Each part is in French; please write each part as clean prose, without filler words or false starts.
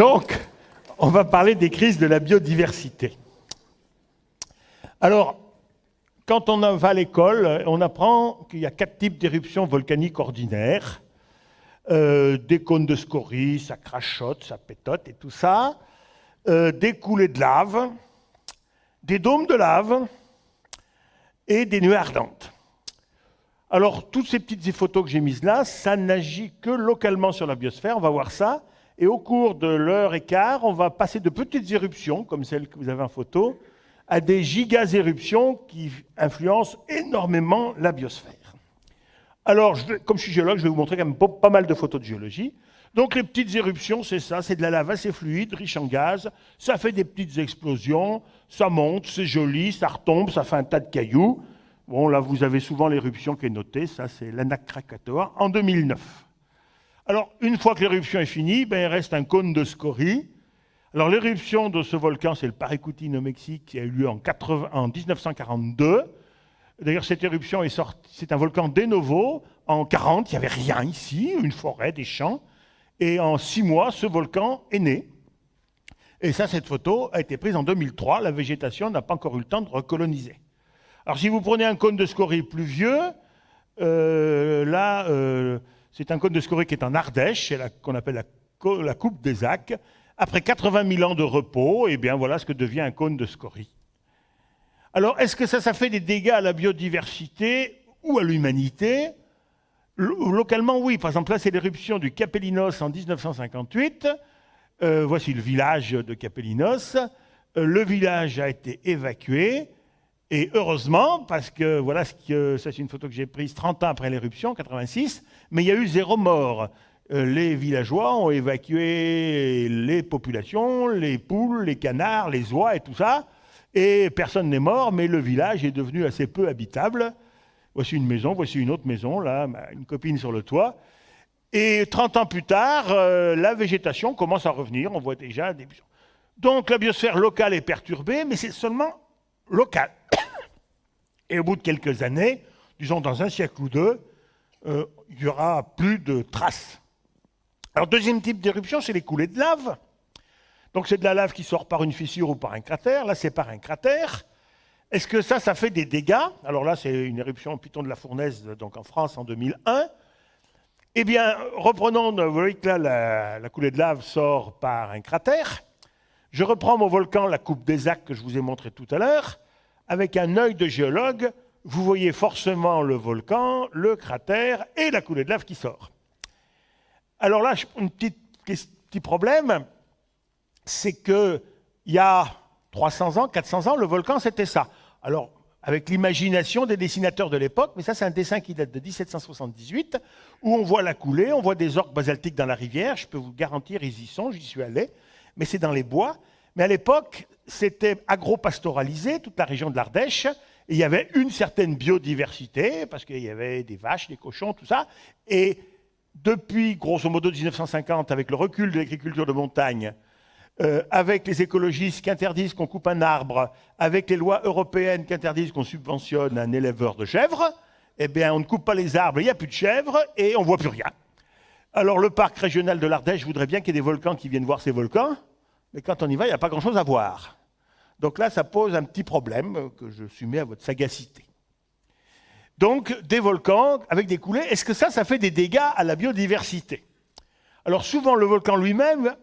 Donc, on va parler des crises de la biodiversité. Alors, quand on va à l'école, on apprend qu'il y a 4 types d'éruptions volcaniques ordinaires. Des cônes de scorie, ça crachote, ça pétote et tout ça. Des coulées de lave, des dômes de lave et des nuées ardentes. Alors, toutes ces petites photos que j'ai mises là, ça n'agit que localement sur la biosphère, on va voir ça. Et au cours de l'heure et quart, on va passer de petites éruptions, comme celle que vous avez en photo, à des giga-éruptions qui influencent énormément la biosphère. Alors, comme je suis géologue, je vais vous montrer quand même pas mal de photos de géologie. Donc, les petites éruptions, c'est ça, c'est de la lave assez fluide, riche en gaz, ça fait des petites explosions, ça monte, c'est joli, ça retombe, ça fait un tas de cailloux. Bon, là, vous avez souvent l'éruption qui est notée, ça, c'est l'Anak Krakatoa, en 2009. Alors, une fois que l'éruption est finie, il reste un cône de scorie. Alors, l'éruption de ce volcan, c'est le Paricutin au Mexique, qui a eu lieu en 1942. D'ailleurs, cette éruption est sortie, c'est un volcan de novo. En 1940, il n'y avait rien ici, une forêt, des champs. Et en 6 mois, ce volcan est né. Et ça, cette photo a été prise en 2003. La végétation n'a pas encore eu le temps de recoloniser. Alors, si vous prenez un cône de scorie plus vieux, c'est un cône de scorie qui est en Ardèche, c'est qu'on appelle la coupe des Acs. Après 80 000 ans de repos, eh bien, voilà ce que devient un cône de scorie. Alors, est-ce que ça fait des dégâts à la biodiversité ou à l'humanité? Localement, oui. Par exemple, là, c'est l'éruption du Capelinos en 1958. Voici le village de Capelinos. Le village a été évacué. Et heureusement, parce que, voilà, ça c'est une photo que j'ai prise 30 ans après l'éruption, en 86, mais il y a eu 0 mort. Les villageois ont évacué les populations, les poules, les canards, les oies et tout ça. Et personne n'est mort, mais le village est devenu assez peu habitable. Voici une maison, voici une autre maison, là, une copine sur le toit. Et 30 ans plus tard, la végétation commence à revenir, on voit déjà des... Donc la biosphère locale est perturbée, mais c'est seulement local. Et au bout de quelques années, disons dans un siècle ou deux, il n'y aura plus de traces. Alors deuxième type d'éruption, c'est les coulées de lave. Donc c'est de la lave qui sort par une fissure ou par un cratère. Là, c'est par un cratère. Est-ce que ça fait des dégâts? Alors là, c'est une éruption au Piton de la Fournaise, donc en France, en 2001. Eh bien, reprenons, vous voyez que là, la coulée de lave sort par un cratère. Je reprends mon volcan, la coupe des Acs, que je vous ai montré tout à l'heure. Avec un œil de géologue, vous voyez forcément le volcan, le cratère et la coulée de lave qui sort. Alors là, un petit problème, c'est qu'il y a 300 ans, 400 ans, le volcan, c'était ça. Alors, avec l'imagination des dessinateurs de l'époque, mais ça, c'est un dessin qui date de 1778, où on voit la coulée, on voit des orques basaltiques dans la rivière, je peux vous garantir, ils y sont, j'y suis allé, mais c'est dans les bois. Mais à l'époque, c'était agro-pastoralisé, toute la région de l'Ardèche, et il y avait une certaine biodiversité, parce qu'il y avait des vaches, des cochons, tout ça, et depuis, grosso modo, 1950, avec le recul de l'agriculture de montagne, avec les écologistes qui interdisent qu'on coupe un arbre, avec les lois européennes qui interdisent qu'on subventionne un éleveur de chèvres, eh bien, on ne coupe pas les arbres, il n'y a plus de chèvres, et on ne voit plus rien. Alors, le parc régional de l'Ardèche voudrait bien qu'il y ait des volcans qui viennent voir ces volcans, mais quand on y va, il n'y a pas grand-chose à voir. Donc là, ça pose un petit problème que je soumets à votre sagacité. Donc, des volcans avec des coulées, est-ce que ça fait des dégâts à la biodiversité? Alors souvent, le volcan lui-même,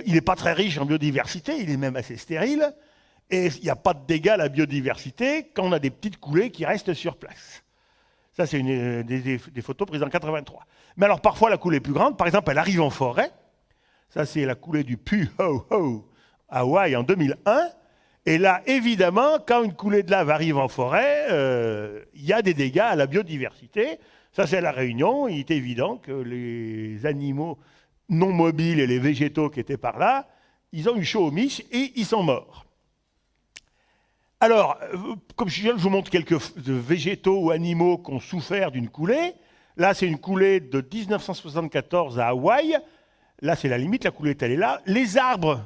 il n'est pas très riche en biodiversité, il est même assez stérile, et il n'y a pas de dégâts à la biodiversité quand on a des petites coulées qui restent sur place. Ça, c'est des photos prises en 83. Mais alors, parfois, la coulée est plus grande. Par exemple, elle arrive en forêt. Ça, c'est la coulée du Pu-Ho-Ho à Hawaï en 2001. Et là, évidemment, quand une coulée de lave arrive en forêt, il y a des dégâts à la biodiversité. Ça, c'est la Réunion. Il est évident que les animaux non mobiles et les végétaux qui étaient par là, ils ont eu chaud aux miches et ils sont morts. Alors, comme je vous montre quelques végétaux ou animaux qui ont souffert d'une coulée. Là, c'est une coulée de 1974 à Hawaï. Là, c'est la limite, la coulée, elle est là. Les arbres,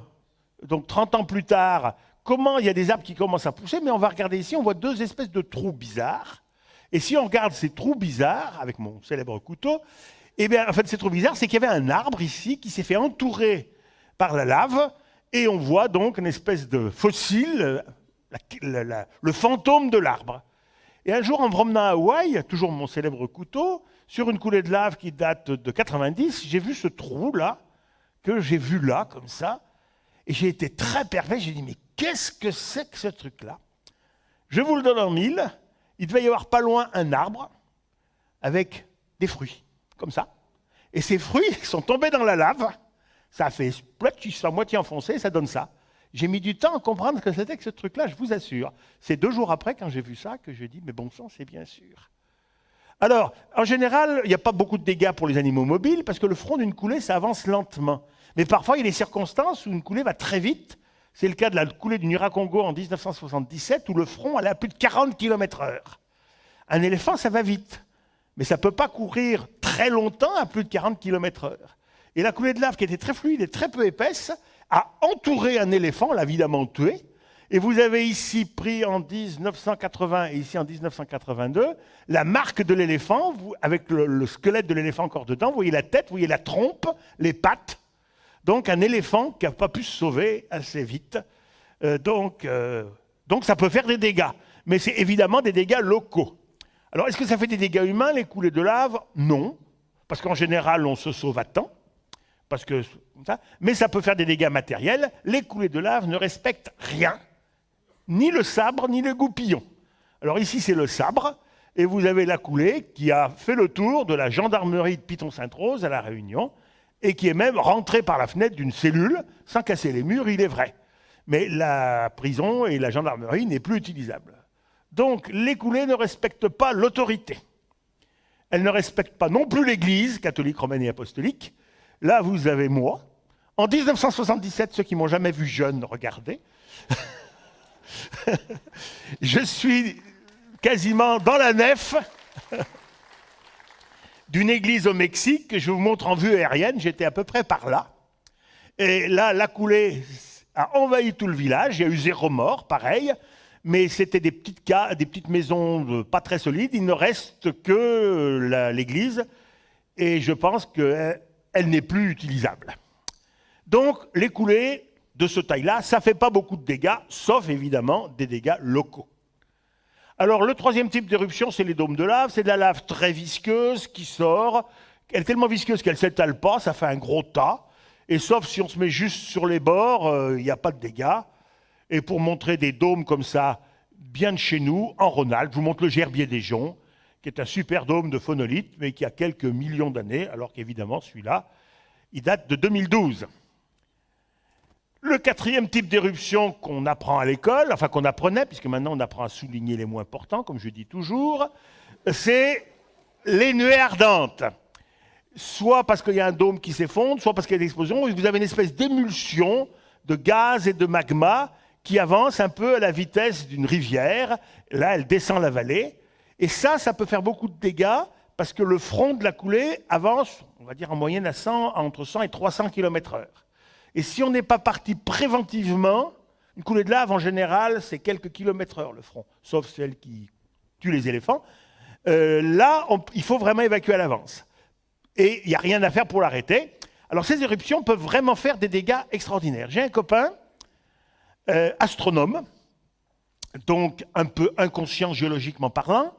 donc 30 ans plus tard, comment il y a des arbres qui commencent à pousser, mais on va regarder ici, on voit 2 espèces de trous bizarres. Et si on regarde ces trous bizarres, avec mon célèbre couteau, eh bien, en fait, ces trous bizarres, c'est qu'il y avait un arbre ici qui s'est fait entourer par la lave, et on voit donc une espèce de fossile, le fantôme de l'arbre. Et un jour, en me promenant à Hawaï, toujours mon célèbre couteau, sur une coulée de lave qui date de 90, j'ai vu ce trou-là, que j'ai vu là, comme ça, et j'ai été très perplexe. J'ai dit, mais qu'est-ce que c'est que ce truc-là? Je vous le donne en mille, il devait y avoir pas loin un arbre avec des fruits, comme ça. Et ces fruits sont tombés dans la lave, ça a fait ils sont à moitié enfoncés, ça donne ça. J'ai mis du temps à comprendre ce que c'était que ce truc-là, je vous assure. C'est 2 jours après, quand j'ai vu ça, que j'ai dit, mais bon sang, c'est bien sûr. Alors, en général, il n'y a pas beaucoup de dégâts pour les animaux mobiles, parce que le front d'une coulée, ça avance lentement. Mais parfois, il y a des circonstances où une coulée va très vite. C'est le cas de la coulée du Niracongo en 1977, où le front allait à plus de 40 km/h. Un éléphant, ça va vite, mais ça ne peut pas courir très longtemps à plus de 40 km/h. Et la coulée de lave, qui était très fluide et très peu épaisse, a entouré un éléphant, l'a évidemment tué. Et vous avez ici pris en 1980 et ici en 1982 la marque de l'éléphant, avec le squelette de l'éléphant encore dedans. Vous voyez la tête, vous voyez la trompe, les pattes. Donc un éléphant qui n'a pas pu se sauver assez vite. Donc ça peut faire des dégâts. Mais c'est évidemment des dégâts locaux. Alors est-ce que ça fait des dégâts humains, les coulées de lave? Non. Parce qu'en général, on se sauve à temps. Mais ça peut faire des dégâts matériels. Les coulées de lave ne respectent rien. Ni le sabre, ni le goupillon. Alors ici, c'est le sabre. Et vous avez la coulée qui a fait le tour de la gendarmerie de Piton-Sainte-Rose à La Réunion et qui est même rentrée par la fenêtre d'une cellule, sans casser les murs, il est vrai. Mais la prison et la gendarmerie n'est plus utilisable. Donc les coulées ne respectent pas l'autorité. Elles ne respectent pas non plus l'Église catholique, romaine et apostolique. Là, vous avez moi. En 1977, ceux qui m'ont jamais vu jeune, regardez. Je suis quasiment dans la nef d'une église au Mexique que je vous montre en vue aérienne. J'étais à peu près par là. Et là, la coulée a envahi tout le village. Il y a eu 0 mort, pareil. Mais c'était des petites maisons pas très solides. Il ne reste que l'église. Et je pense qu'elle n'est plus utilisable. Donc, les coulées de ce taille-là, ça ne fait pas beaucoup de dégâts, sauf évidemment des dégâts locaux. Alors, le 3e type d'éruption, c'est les dômes de lave. C'est de la lave très visqueuse qui sort. Elle est tellement visqueuse qu'elle ne s'étale pas, ça fait un gros tas. Et sauf si on se met juste sur les bords, il n'y a pas de dégâts. Et pour montrer des dômes comme ça, bien de chez nous, en Rhône-Alpes, je vous montre le Gerbier des Joncs, qui est un super dôme de phonolite, mais qui a quelques millions d'années, alors qu'évidemment, celui-là, il date de 2012. Le 4e type d'éruption qu'on apprend à l'école, enfin qu'on apprenait, puisque maintenant on apprend à souligner les moins importants, comme je dis toujours, c'est les nuées ardentes. Soit parce qu'il y a un dôme qui s'effondre, soit parce qu'il y a des explosions, et vous avez une espèce d'émulsion de gaz et de magma qui avance un peu à la vitesse d'une rivière. Là, elle descend la vallée. Et ça peut faire beaucoup de dégâts parce que le front de la coulée avance, on va dire en moyenne entre 100 et 300 km/h. Et si on n'est pas parti préventivement, une coulée de lave, en général, c'est quelques kilomètres/heure le front, sauf celle qui tue les éléphants. Là, il faut vraiment évacuer à l'avance. Et il n'y a rien à faire pour l'arrêter. Alors ces éruptions peuvent vraiment faire des dégâts extraordinaires. J'ai un copain, astronome, donc un peu inconscient géologiquement parlant,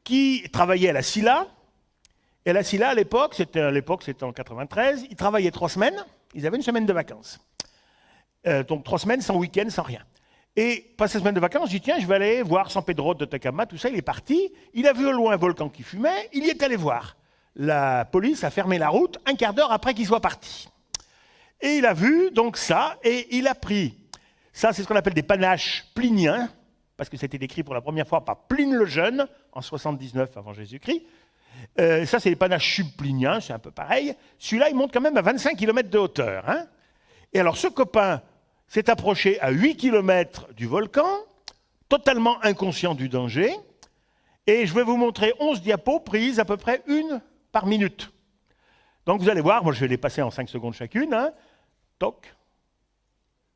qui travaillait à la Silla. Et la Silla, à l'époque, c'était en 93, il travaillait 3 semaines, ils avaient 1 semaine de vacances. Donc 3 semaines sans week-end, sans rien. Et passé 1 semaine de vacances, je dis tiens, je vais aller voir San Pedro de Atacama, tout ça, il est parti. Il a vu au loin un volcan qui fumait, il y est allé voir. La police a fermé la route 1/4 d'heure après qu'il soit parti. Et il a vu donc ça, et il a pris, ça c'est ce qu'on appelle des panaches pliniens, parce que c'était décrit pour la première fois par Pline le Jeune, en 79 avant Jésus-Christ. Ça c'est les panaches subpliniens, c'est un peu pareil. Celui-là il monte quand même à 25 km de hauteur. Hein. Et alors ce copain s'est approché à 8 km du volcan, totalement inconscient du danger, et je vais vous montrer 11 diapos prises à peu près 1 par minute. Donc vous allez voir, moi je vais les passer en 5 secondes chacune. Hein. Toc,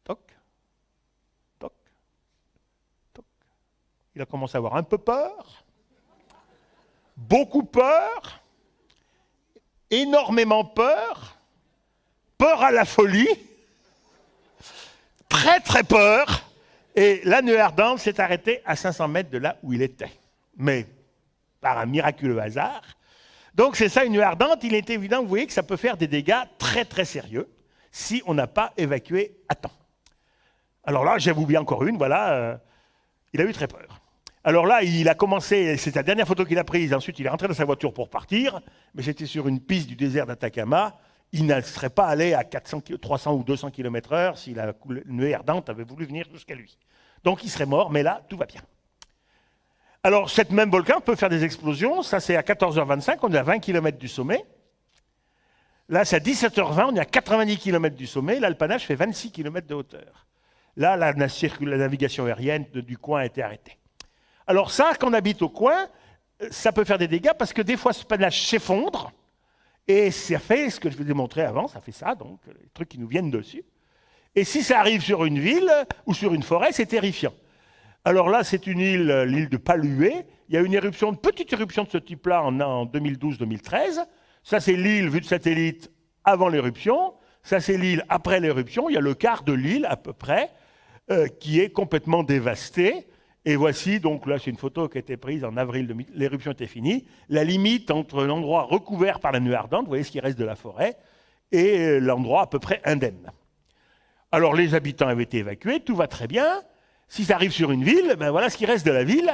toc, toc, toc. Il a commencé à avoir un peu peur, beaucoup peur, énormément peur, peur à la folie, très très peur, et la nuée ardente s'est arrêtée à 500 mètres de là où il était. Mais par un miraculeux hasard. Donc c'est ça une nuée ardente, il est évident, vous voyez, que ça peut faire des dégâts très très sérieux si on n'a pas évacué à temps. Alors là, j'avoue bien encore une, voilà, il a eu très peur. Alors là, il a commencé, c'est la dernière photo qu'il a prise, ensuite il est rentré dans sa voiture pour partir, mais c'était sur une piste du désert d'Atacama, il ne serait pas allé à 300 ou 200 km/h si la nuée ardente avait voulu venir jusqu'à lui. Donc il serait mort, mais là, tout va bien. Alors, cet même volcan peut faire des explosions, ça c'est à 14h25, on est à 20 km du sommet. Là, c'est à 17h20, on est à 90 km du sommet, là le panache fait 26 km de hauteur. Là, la navigation aérienne du coin a été arrêtée. Alors ça, quand on habite au coin, ça peut faire des dégâts parce que des fois ce panache s'effondre et ça fait ce que je vous ai montré avant, ça fait ça, donc les trucs qui nous viennent dessus. Et si ça arrive sur une ville ou sur une forêt, c'est terrifiant. Alors là, c'est une île, l'île de Palué. Il y a une petite éruption de ce type-là en 2012-2013. Ça, c'est l'île vue de satellite avant l'éruption. Ça, c'est l'île après l'éruption. Il y a le quart de l'île, à peu près, qui est complètement dévastée. Et voici, donc là, c'est une photo qui a été prise en avril, l'éruption était finie. La limite entre l'endroit recouvert par la nuée ardente, vous voyez ce qui reste de la forêt, et l'endroit à peu près indemne. Alors, les habitants avaient été évacués, tout va très bien. Si ça arrive sur une ville, ben voilà ce qui reste de la ville.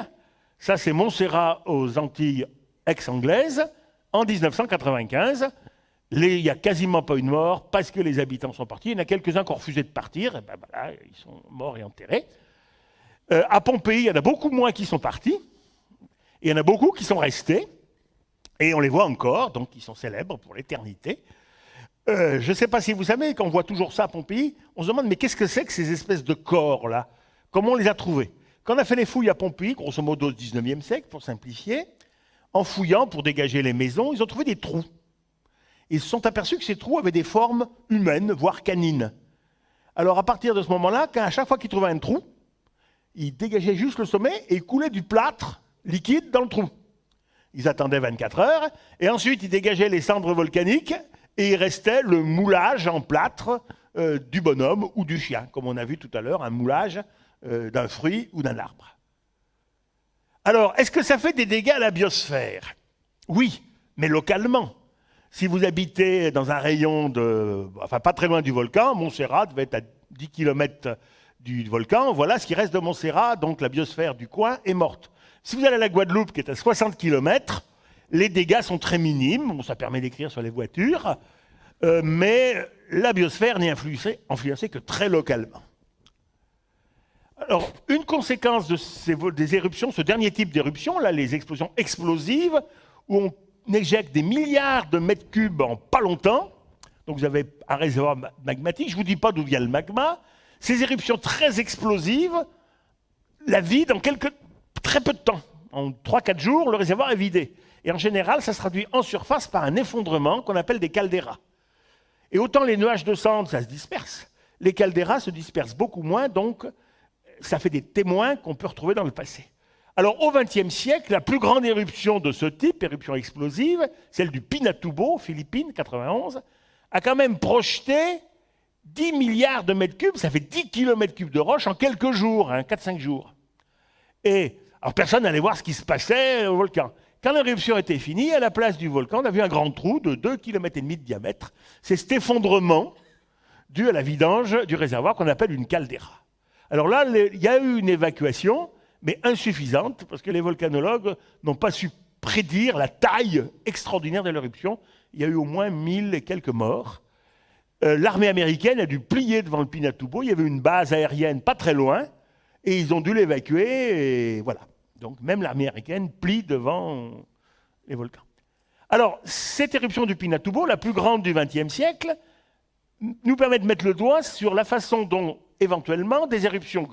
Ça, c'est Montserrat aux Antilles ex-anglaises, en 1995. Il n'y a quasiment pas eu de mort parce que les habitants sont partis. Il y en a quelques-uns qui ont refusé de partir. Et ben voilà, ils sont morts et enterrés. À Pompéi, il y en a beaucoup moins qui sont partis. Et il y en a beaucoup qui sont restés. Et on les voit encore, donc ils sont célèbres pour l'éternité. Je ne sais pas si vous savez, quand on voit toujours ça à Pompéi, on se demande, mais qu'est-ce que c'est que ces espèces de corps-là? Comment on les a trouvés? Quand on a fait les fouilles à Pompéi, grosso modo au XIXe siècle, pour simplifier, en fouillant pour dégager les maisons, ils ont trouvé des trous. Ils se sont aperçus que ces trous avaient des formes humaines, voire canines. Alors à partir de ce moment-là, à chaque fois qu'ils trouvaient un trou, ils dégageaient juste le sommet et ils coulaient du plâtre liquide dans le trou. Ils attendaient 24 heures, et ensuite ils dégageaient les cendres volcaniques, et il restait le moulage en plâtre du bonhomme ou du chien, comme on a vu tout à l'heure, un moulage d'un fruit ou d'un arbre. Alors, est-ce que ça fait des dégâts à la biosphère? Oui, mais localement. Si vous habitez dans un rayon enfin pas très loin du volcan, Montserrat devait être à 10 km du volcan, voilà ce qui reste de Montserrat, donc la biosphère du coin est morte. Si vous allez à la Guadeloupe, qui est à 60 km, les dégâts sont très minimes, bon, ça permet d'écrire sur les voitures, mais la biosphère n'est influencée que très localement. Alors, une conséquence des éruptions, ce dernier type d'éruption, là, les explosions explosives, où on éjecte des milliards de mètres cubes en pas longtemps, donc vous avez un réservoir magmatique, je ne vous dis pas d'où vient le magma, ces éruptions très explosives la vident en très peu de temps. En 3-4 jours, le réservoir est vidé. Et en général, ça se traduit en surface par un effondrement qu'on appelle des calderas. Et autant les nuages de cendres, ça se disperse, les calderas se dispersent beaucoup moins, donc ça fait des témoins qu'on peut retrouver dans le passé. Alors au XXe siècle, la plus grande éruption de ce type, éruption explosive, celle du Pinatubo, Philippines, 91, a quand même projeté 10 milliards de mètres cubes, ça fait 10 kilomètres cubes de roche en quelques jours, 4-5 jours. Et alors personne n'allait voir ce qui se passait au volcan. Quand l'éruption était finie, à la place du volcan, on a vu un grand trou de 2,5 km de diamètre. C'est cet effondrement dû à la vidange du réservoir qu'on appelle une caldeira. Alors là, il y a eu une évacuation, mais insuffisante, parce que les volcanologues n'ont pas su prédire la taille extraordinaire de l'éruption. Il y a eu au moins 1000 et quelques morts. L'armée américaine a dû plier devant le Pinatubo. Il y avait une base aérienne pas très loin, et ils ont dû l'évacuer, et voilà. Donc même l'armée américaine plie devant les volcans. Alors, cette éruption du Pinatubo, la plus grande du XXe siècle, nous permet de mettre le doigt sur la façon dont, éventuellement, des éruptions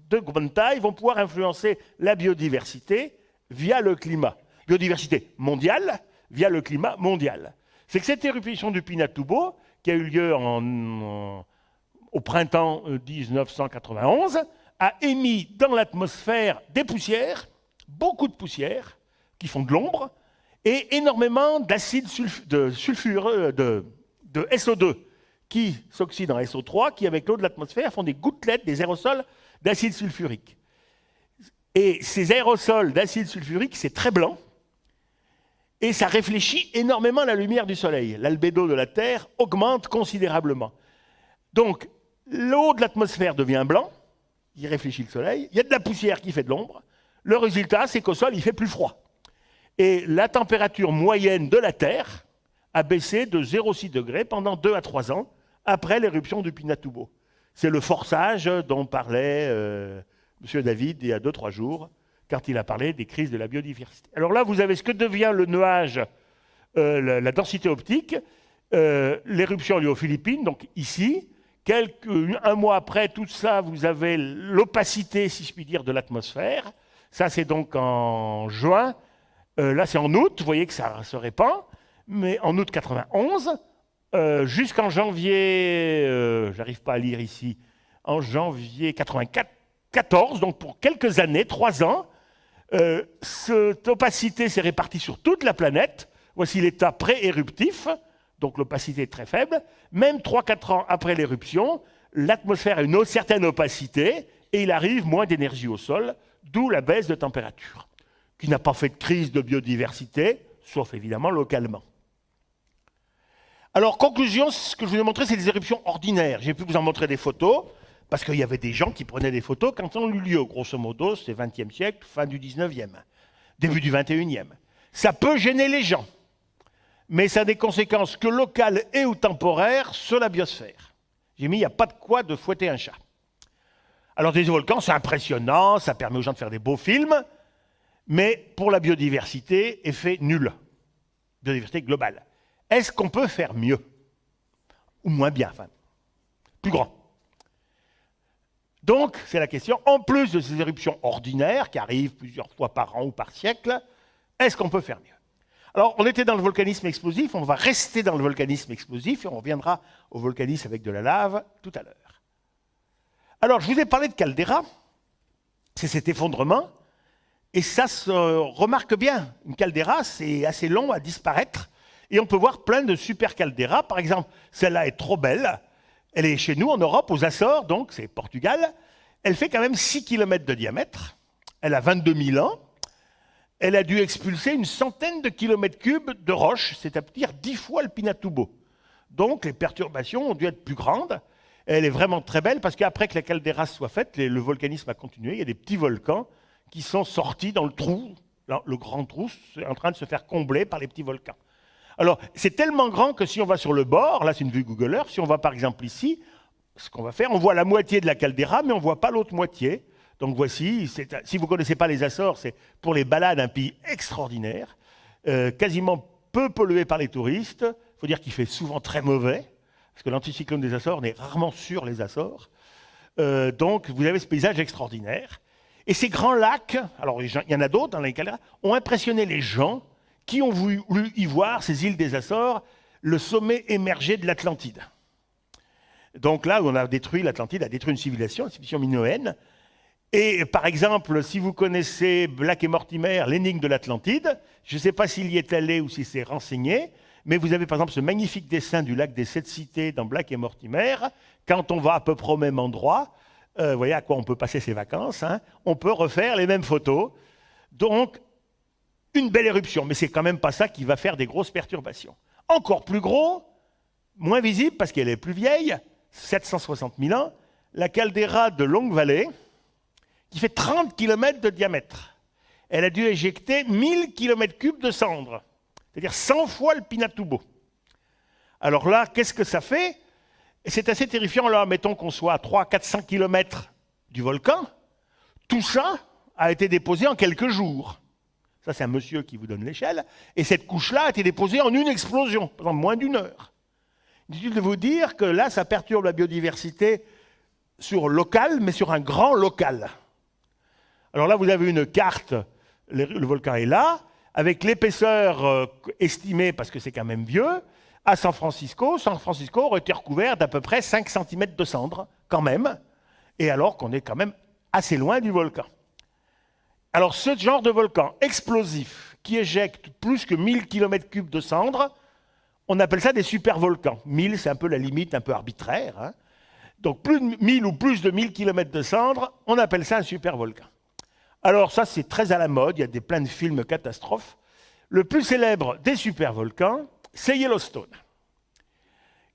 de grande taille vont pouvoir influencer la biodiversité via le climat. Biodiversité mondiale via le climat mondial. C'est que cette éruption du Pinatubo, qui a eu lieu au printemps 1991, a émis dans l'atmosphère des poussières, beaucoup de poussières, qui font de l'ombre, et énormément d'acide sulfureux, de SO2, qui s'oxydent en SO3, qui avec l'eau de l'atmosphère font des gouttelettes, des aérosols d'acide sulfurique. Et ces aérosols d'acide sulfurique, c'est très blanc, et ça réfléchit énormément la lumière du Soleil. L'albédo de la Terre augmente considérablement. Donc, l'eau de l'atmosphère devient blanc, il réfléchit le Soleil, il y a de la poussière qui fait de l'ombre. Le résultat, c'est qu'au sol, il fait plus froid. Et la température moyenne de la Terre a baissé de 0,6 degrés pendant 2 à 3 ans après l'éruption du Pinatubo. C'est le forçage dont parlait M. David il y a 2-3 jours, quand il a parlé des crises de la biodiversité. Alors là, vous avez ce que devient le nuage, la densité optique. L'éruption a lieu aux Philippines, donc ici. Un mois après tout ça, vous avez l'opacité, si je puis dire, de l'atmosphère. Ça, c'est donc en juin. Là, c'est en août. Vous voyez que ça se répand. Mais en août 91, jusqu'en janvier, j'arrive pas à lire ici, en janvier 94, donc pour quelques années, 3 ans, cette opacité s'est répartie sur toute la planète. Voici l'état pré-éruptif. Donc l'opacité est très faible. Même 3-4 ans après l'éruption, l'atmosphère a une certaine opacité et il arrive moins d'énergie au sol, d'où la baisse de température, qui n'a pas fait de crise de biodiversité, sauf évidemment localement. Alors, conclusion, ce que je vous ai montré, c'est des éruptions ordinaires. J'ai pu vous en montrer des photos, parce qu'il y avait des gens qui prenaient des photos quand elles ont eu lieu. Grosso modo, c'est 20e siècle, fin du 19e, début du 21e. Ça peut gêner les gens, mais ça a des conséquences que locales et ou temporaires sur la biosphère. J'ai mis, il n'y a pas de quoi de fouetter un chat. Alors, des volcans, c'est impressionnant, ça permet aux gens de faire des beaux films, mais pour la biodiversité, effet nul. Biodiversité globale. Est-ce qu'on peut faire mieux? Ou moins bien, enfin, plus grand. Donc, c'est la question, en plus de ces éruptions ordinaires qui arrivent plusieurs fois par an ou par siècle, est-ce qu'on peut faire mieux? Alors, on était dans le volcanisme explosif, on va rester dans le volcanisme explosif et on reviendra au volcanisme avec de la lave tout à l'heure. Alors, je vous ai parlé de caldeira, c'est cet effondrement, et ça se remarque bien. Une caldeira, c'est assez long à disparaître, et on peut voir plein de super caldeiras. Par exemple, celle-là est trop belle, elle est chez nous en Europe, aux Açores, donc c'est Portugal. Elle fait quand même 6 km de diamètre, elle a 22 000 ans, elle a dû expulser une centaine de kilomètres cubes de roches, c'est-à-dire 10 fois le Pinatubo. Donc les perturbations ont dû être plus grandes. Elle est vraiment très belle parce qu'après que la caldeira soit faite, le volcanisme a continué. Il y a des petits volcans qui sont sortis dans le trou. Le grand trou est en train de se faire combler par les petits volcans. Alors, c'est tellement grand que si on va sur le bord, là c'est une vue Google Earth, si on va par exemple ici, ce qu'on va faire, on voit la moitié de la caldeira, mais on ne voit pas l'autre moitié. Donc voici, si vous ne connaissez pas les Açores, c'est pour les balades un pays extraordinaire, quasiment peu pollué par les touristes. Il faut dire qu'il fait souvent très mauvais, parce que l'anticyclone des Açores n'est rarement sur les Açores. Donc vous avez ce paysage extraordinaire. Et ces grands lacs, alors il y en a d'autres dans les calderas, ont impressionné les gens qui ont voulu y voir ces îles des Açores, le sommet émergé de l'Atlantide. Donc là où on a détruit l'Atlantide, a détruit une civilisation minoenne. Et par exemple, si vous connaissez Black et Mortimer, l'énigme de l'Atlantide, je ne sais pas s'il y est allé ou si c'est renseigné, mais vous avez par exemple ce magnifique dessin du lac des 7 cités dans Black et Mortimer. Quand on va à peu près au même endroit, vous voyez à quoi on peut passer ses vacances, hein, on peut refaire les mêmes photos. Donc, une belle éruption, mais c'est quand même pas ça qui va faire des grosses perturbations. Encore plus gros, moins visible parce qu'elle est plus vieille, 760 000 ans, la caldeira de Long Valley, qui fait 30 km de diamètre. Elle a dû éjecter 1000 km3 de cendres, c'est-à-dire 100 fois le Pinatubo. Alors là, qu'est-ce que ça fait? C'est assez terrifiant, là, mettons qu'on soit à 300-400 km du volcan, tout ça a été déposé en quelques jours. Ça, c'est un monsieur qui vous donne l'échelle. Et cette couche-là a été déposée en une explosion, pendant moins d'1 heure. Inutile de vous dire que là, ça perturbe la biodiversité sur local, mais sur un grand local. Alors là, vous avez une carte, le volcan est là, avec l'épaisseur estimée, parce que c'est quand même vieux, à San Francisco. San Francisco aurait été recouvert d'à peu près 5 cm de cendres, quand même, et alors qu'on est quand même assez loin du volcan. Alors ce genre de volcan explosif qui éjecte plus que 1000 km3 de cendres, on appelle ça des supervolcans. 1000, c'est un peu la limite un peu arbitraire, hein. Donc plus de 1000 ou plus de 1000 km de cendres, on appelle ça un supervolcan. Alors ça, c'est très à la mode, il y a plein de films catastrophes. Le plus célèbre des supervolcans, c'est Yellowstone,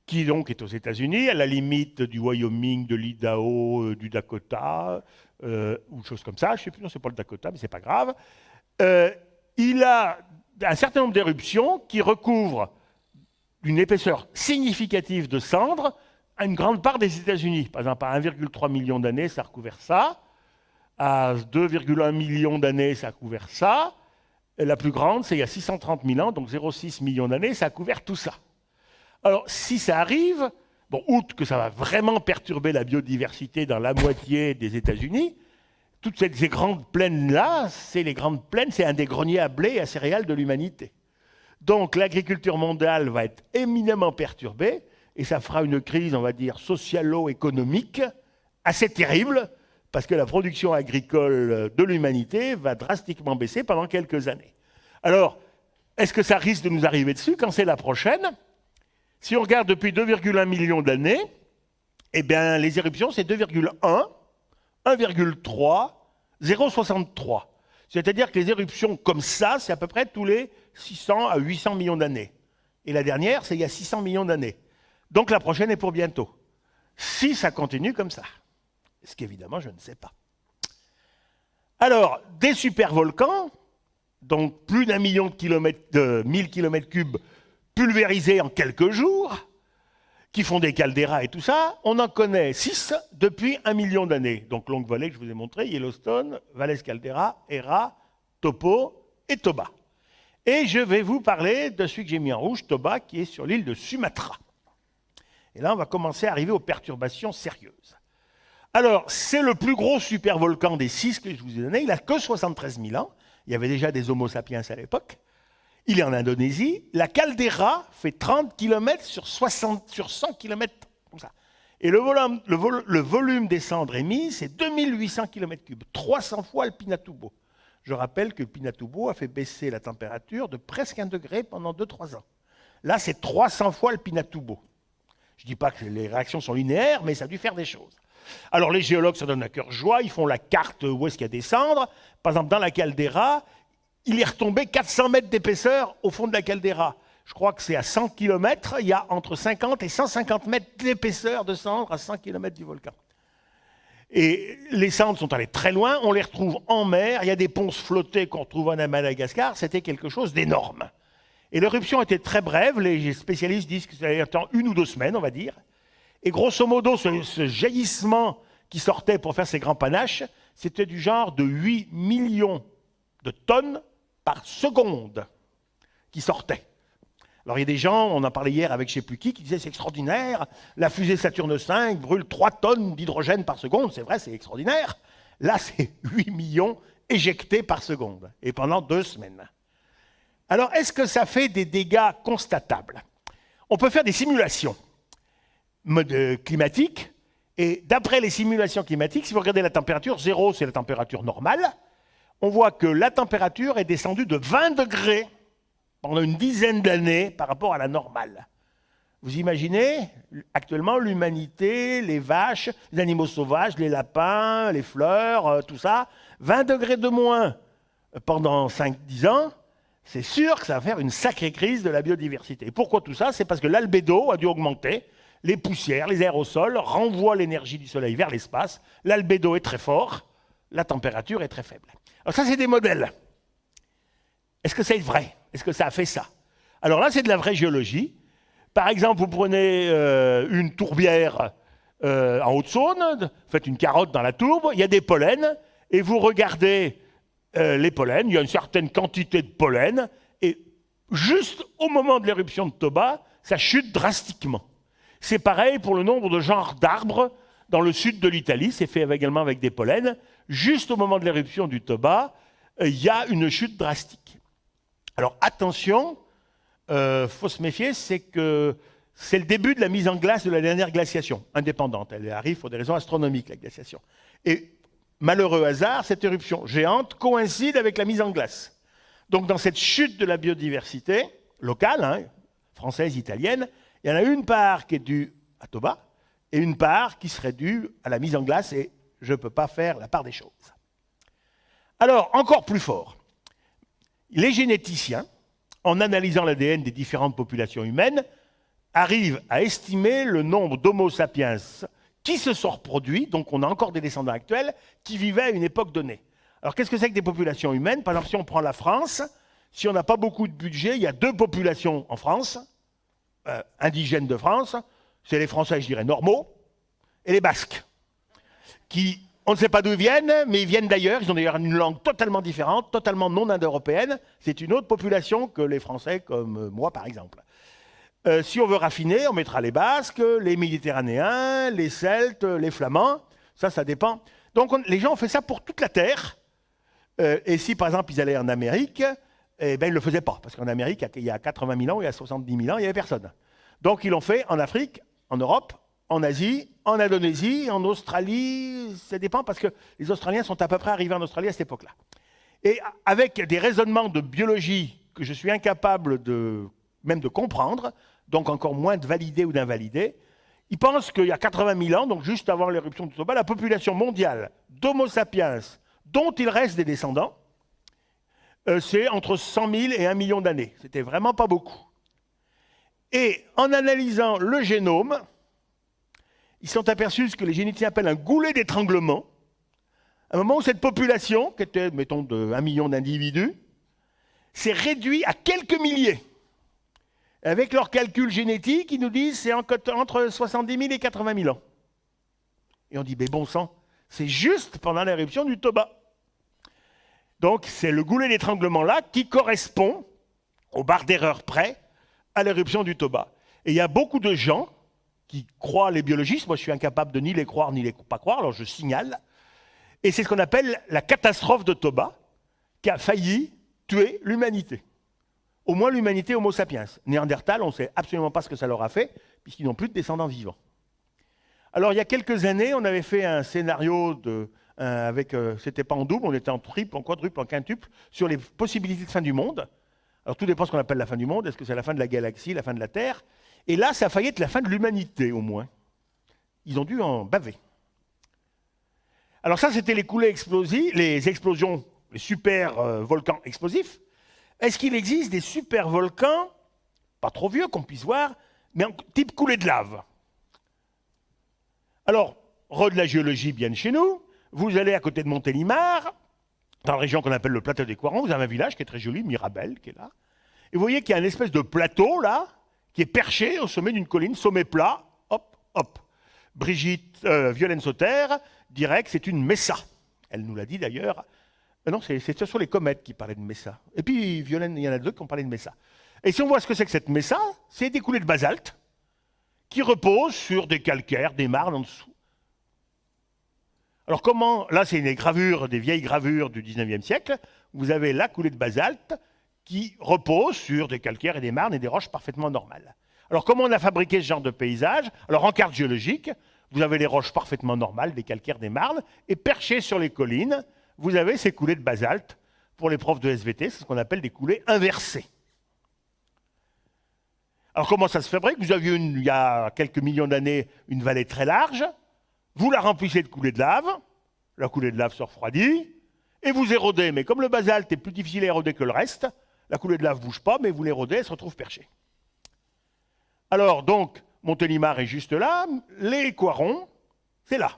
qui donc est aux États-Unis, à la limite du Wyoming, de l'Idaho, du Dakota, ou choses comme ça. Je ne sais plus, non, c'est pas le Dakota, mais c'est pas grave. Il a un certain nombre d'éruptions qui recouvrent une épaisseur significative de cendres à une grande part des États-Unis. Par exemple, à 1,3 million d'années, ça a recouvert ça. À 2,1 millions d'années, ça a couvert ça. Et la plus grande, c'est il y a 630 000 ans, donc 0,6 millions d'années, ça a couvert tout ça. Alors, si ça arrive, bon, outre que ça va vraiment perturber la biodiversité dans la moitié des États-Unis, toutes ces grandes plaines-là, c'est un des greniers à blé et à céréales de l'humanité. Donc, l'agriculture mondiale va être éminemment perturbée, et ça fera une crise, on va dire, socialo-économique assez terrible, parce que la production agricole de l'humanité va drastiquement baisser pendant quelques années. Alors, est-ce que ça risque de nous arriver dessus quand c'est la prochaine? Si on regarde depuis 2,1 millions d'années, eh bien, les éruptions, c'est 2,1, 1,3, 0,63. C'est-à-dire que les éruptions comme ça, c'est à peu près tous les 600 à 800 millions d'années. Et la dernière, c'est il y a 600 millions d'années. Donc la prochaine est pour bientôt. Si ça continue comme ça. Ce qu'évidemment, je ne sais pas. Alors, des supervolcans, donc plus d'1 million de 1000 km3 pulvérisés en quelques jours, qui font des calderas et tout ça, on en connaît 6 depuis 1 million d'années. Donc Longue Vallée que je vous ai montré, Yellowstone, Valles Caldera, Hera, Topo et Toba. Et je vais vous parler de celui que j'ai mis en rouge, Toba, qui est sur l'île de Sumatra. Et là, on va commencer à arriver aux perturbations sérieuses. Alors, c'est le plus gros supervolcan des 6 que je vous ai donné. Il n'a que 73 000 ans. Il y avait déjà des Homo sapiens à l'époque. Il est en Indonésie. La caldeira fait 30 km sur 100 km, comme ça. Et le volume des cendres émises, c'est 2800 km3, 300 fois le Pinatubo. Je rappelle que le Pinatubo a fait baisser la température de presque 1 degré pendant 2-3 ans. Là, c'est 300 fois le Pinatubo. Je ne dis pas que les réactions sont linéaires, mais ça a dû faire des choses. Alors les géologues se donnent à cœur joie, ils font la carte où est-ce qu'il y a des cendres. Par exemple, dans la caldeira, il est retombé 400 mètres d'épaisseur au fond de la caldeira. Je crois que c'est à 100 km, il y a entre 50 et 150 mètres d'épaisseur de cendres à 100 km du volcan. Et les cendres sont allées très loin, on les retrouve en mer, il y a des ponces flottées qu'on retrouve à Madagascar, c'était quelque chose d'énorme. Et l'éruption était très brève, les spécialistes disent que ça attend 1 ou 2 semaines, on va dire. Et grosso modo, ce jaillissement qui sortait pour faire ces grands panaches, c'était du genre de 8 millions de tonnes par seconde qui sortaient. Alors il y a des gens, on en parlait hier avec je ne sais plus qui disaient c'est extraordinaire, la fusée Saturne V brûle 3 tonnes d'hydrogène par seconde, c'est vrai, c'est extraordinaire. Là, c'est 8 millions éjectés par seconde, et pendant 2 semaines. Alors, est-ce que ça fait des dégâts constatables? On peut faire des simulations climatiques, et d'après les simulations climatiques, si vous regardez la température, 0 c'est la température normale, on voit que la température est descendue de 20 degrés pendant une dizaine d'années par rapport à la normale. Vous imaginez, actuellement, l'humanité, les vaches, les animaux sauvages, les lapins, les fleurs, tout ça, 20 degrés de moins pendant 5-10 ans, c'est sûr que ça va faire une sacrée crise de la biodiversité. Et pourquoi tout ça? C'est parce que l'albédo a dû augmenter, les poussières, les aérosols renvoient l'énergie du soleil vers l'espace, l'albédo est très fort, la température est très faible. Alors ça, c'est des modèles. Est-ce que c'est vrai? Est-ce que ça a fait ça? Alors là, c'est de la vraie géologie. Par exemple, vous prenez une tourbière en Haute-Saône, faites une carotte dans la tourbe, il y a des pollens, et vous regardez les pollens, il y a une certaine quantité de pollen, et juste au moment de l'éruption de Toba, ça chute drastiquement. C'est pareil pour le nombre de genres d'arbres dans le sud de l'Italie, c'est fait également avec des pollens. Juste au moment de l'éruption du Toba, il y a une chute drastique. Alors attention, faut se méfier, c'est que c'est le début de la mise en glace de la dernière glaciation indépendante. Elle arrive pour des raisons astronomiques, la glaciation. Et malheureux hasard, cette éruption géante coïncide avec la mise en glace. Donc dans cette chute de la biodiversité locale, française, italienne. Il y en a une part qui est due à Toba et une part qui serait due à la mise en glace, et je ne peux pas faire la part des choses. Alors, encore plus fort, les généticiens, en analysant l'ADN des différentes populations humaines, arrivent à estimer le nombre d'Homo sapiens qui se sont reproduits, donc on a encore des descendants actuels, qui vivaient à une époque donnée. Alors qu'est-ce que c'est que des populations humaines? Par exemple, si on prend la France, si on n'a pas beaucoup de budget, il y a deux populations en France, indigènes de France, c'est les Français, je dirais, normaux, et les Basques, qui, on ne sait pas d'où ils viennent, mais ils viennent d'ailleurs, ils ont d'ailleurs une langue totalement différente, totalement non indo-européenne, c'est une autre population que les Français, comme moi par exemple. Si on veut raffiner, on mettra les Basques, les Méditerranéens, les Celtes, les Flamands, ça dépend. Donc les gens ont fait ça pour toute la Terre, et si par exemple ils allaient en Amérique, eh ben, ils ne le faisaient pas, parce qu'en Amérique, il y a 80 000 ans, il y a 70 000 ans, il n'y avait personne. Donc ils l'ont fait en Afrique, en Europe, en Asie, en Indonésie, en Australie, ça dépend, parce que les Australiens sont à peu près arrivés en Australie à cette époque-là. Et avec des raisonnements de biologie que je suis incapable même de comprendre, donc encore moins de valider ou d'invalider, ils pensent qu'il y a 80 000 ans, donc juste avant l'éruption du Toba, la population mondiale d'Homo sapiens, dont il reste des descendants, c'est entre 100 000 et 1 million d'années. C'était vraiment pas beaucoup. Et en analysant le génome, ils sont aperçus ce que les généticiens appellent un goulet d'étranglement, à un moment où cette population, qui était, mettons, de 1 million d'individus, s'est réduite à quelques milliers. Avec leurs calculs génétiques, ils nous disent que c'est entre 70 000 et 80 000 ans. Et on dit, mais bon sang, c'est juste pendant l'éruption du Toba. Donc c'est le goulet d'étranglement-là qui correspond, aux barres d'erreur près, à l'éruption du Toba. Et il y a beaucoup de gens qui croient les biologistes, moi je suis incapable de ni les croire ni les pas croire, alors je signale. Et c'est ce qu'on appelle la catastrophe de Toba, qui a failli tuer l'humanité. Au moins l'humanité Homo sapiens. Néandertal, on ne sait absolument pas ce que ça leur a fait, puisqu'ils n'ont plus de descendants vivants. Alors il y a quelques années, on avait fait un scénario c'était pas en double, on était en triple, en quadruple, en quintuple, sur les possibilités de fin du monde. Alors tout dépend de ce qu'on appelle la fin du monde, est-ce que c'est la fin de la galaxie, la fin de la Terre? Et là, ça a failli être la fin de l'humanité, au moins. Ils ont dû en baver. Alors ça, c'était les coulées explosives, les explosions, les super volcans explosifs. Est-ce qu'il existe des super volcans, pas trop vieux qu'on puisse voir, mais type coulée de lave? Alors, de la géologie bien de chez nous, vous allez à côté de Montélimar, dans la région qu'on appelle le plateau des Coirons, vous avez un village qui est très joli, Mirabel, qui est là. Et vous voyez qu'il y a une espèce de plateau, là, qui est perché au sommet d'une colline, sommet plat, hop, hop. Violaine Sauter dirait que c'est une mesa. Elle nous l'a dit d'ailleurs. Non, c'est sur les comètes qui parlaient de mesa. Et puis, Violaine, il y en a deux qui ont parlé de mesa. Et si on voit ce que c'est que cette mesa, c'est des coulées de basalte qui reposent sur des calcaires, des marnes en dessous. Alors comment, là c'est des vieilles gravures du 19e siècle, vous avez la coulée de basalte qui repose sur des calcaires et des marnes et des roches parfaitement normales. Alors comment on a fabriqué ce genre de paysage? Alors en carte géologique, vous avez les roches parfaitement normales, des calcaires, des marnes, et perchées sur les collines, vous avez ces coulées de basalte. Pour les profs de SVT, c'est ce qu'on appelle des coulées inversées. Alors comment ça se fabrique? Vous aviez il y a quelques millions d'années une vallée très large, vous la remplissez de coulées de lave, la coulée de lave se refroidit, et vous érodez. Mais comme le basalte est plus difficile à éroder que le reste, la coulée de lave ne bouge pas, mais vous l'érodez, elle se retrouve perchée. Alors donc, Montélimar est juste là, les Coirons, c'est là.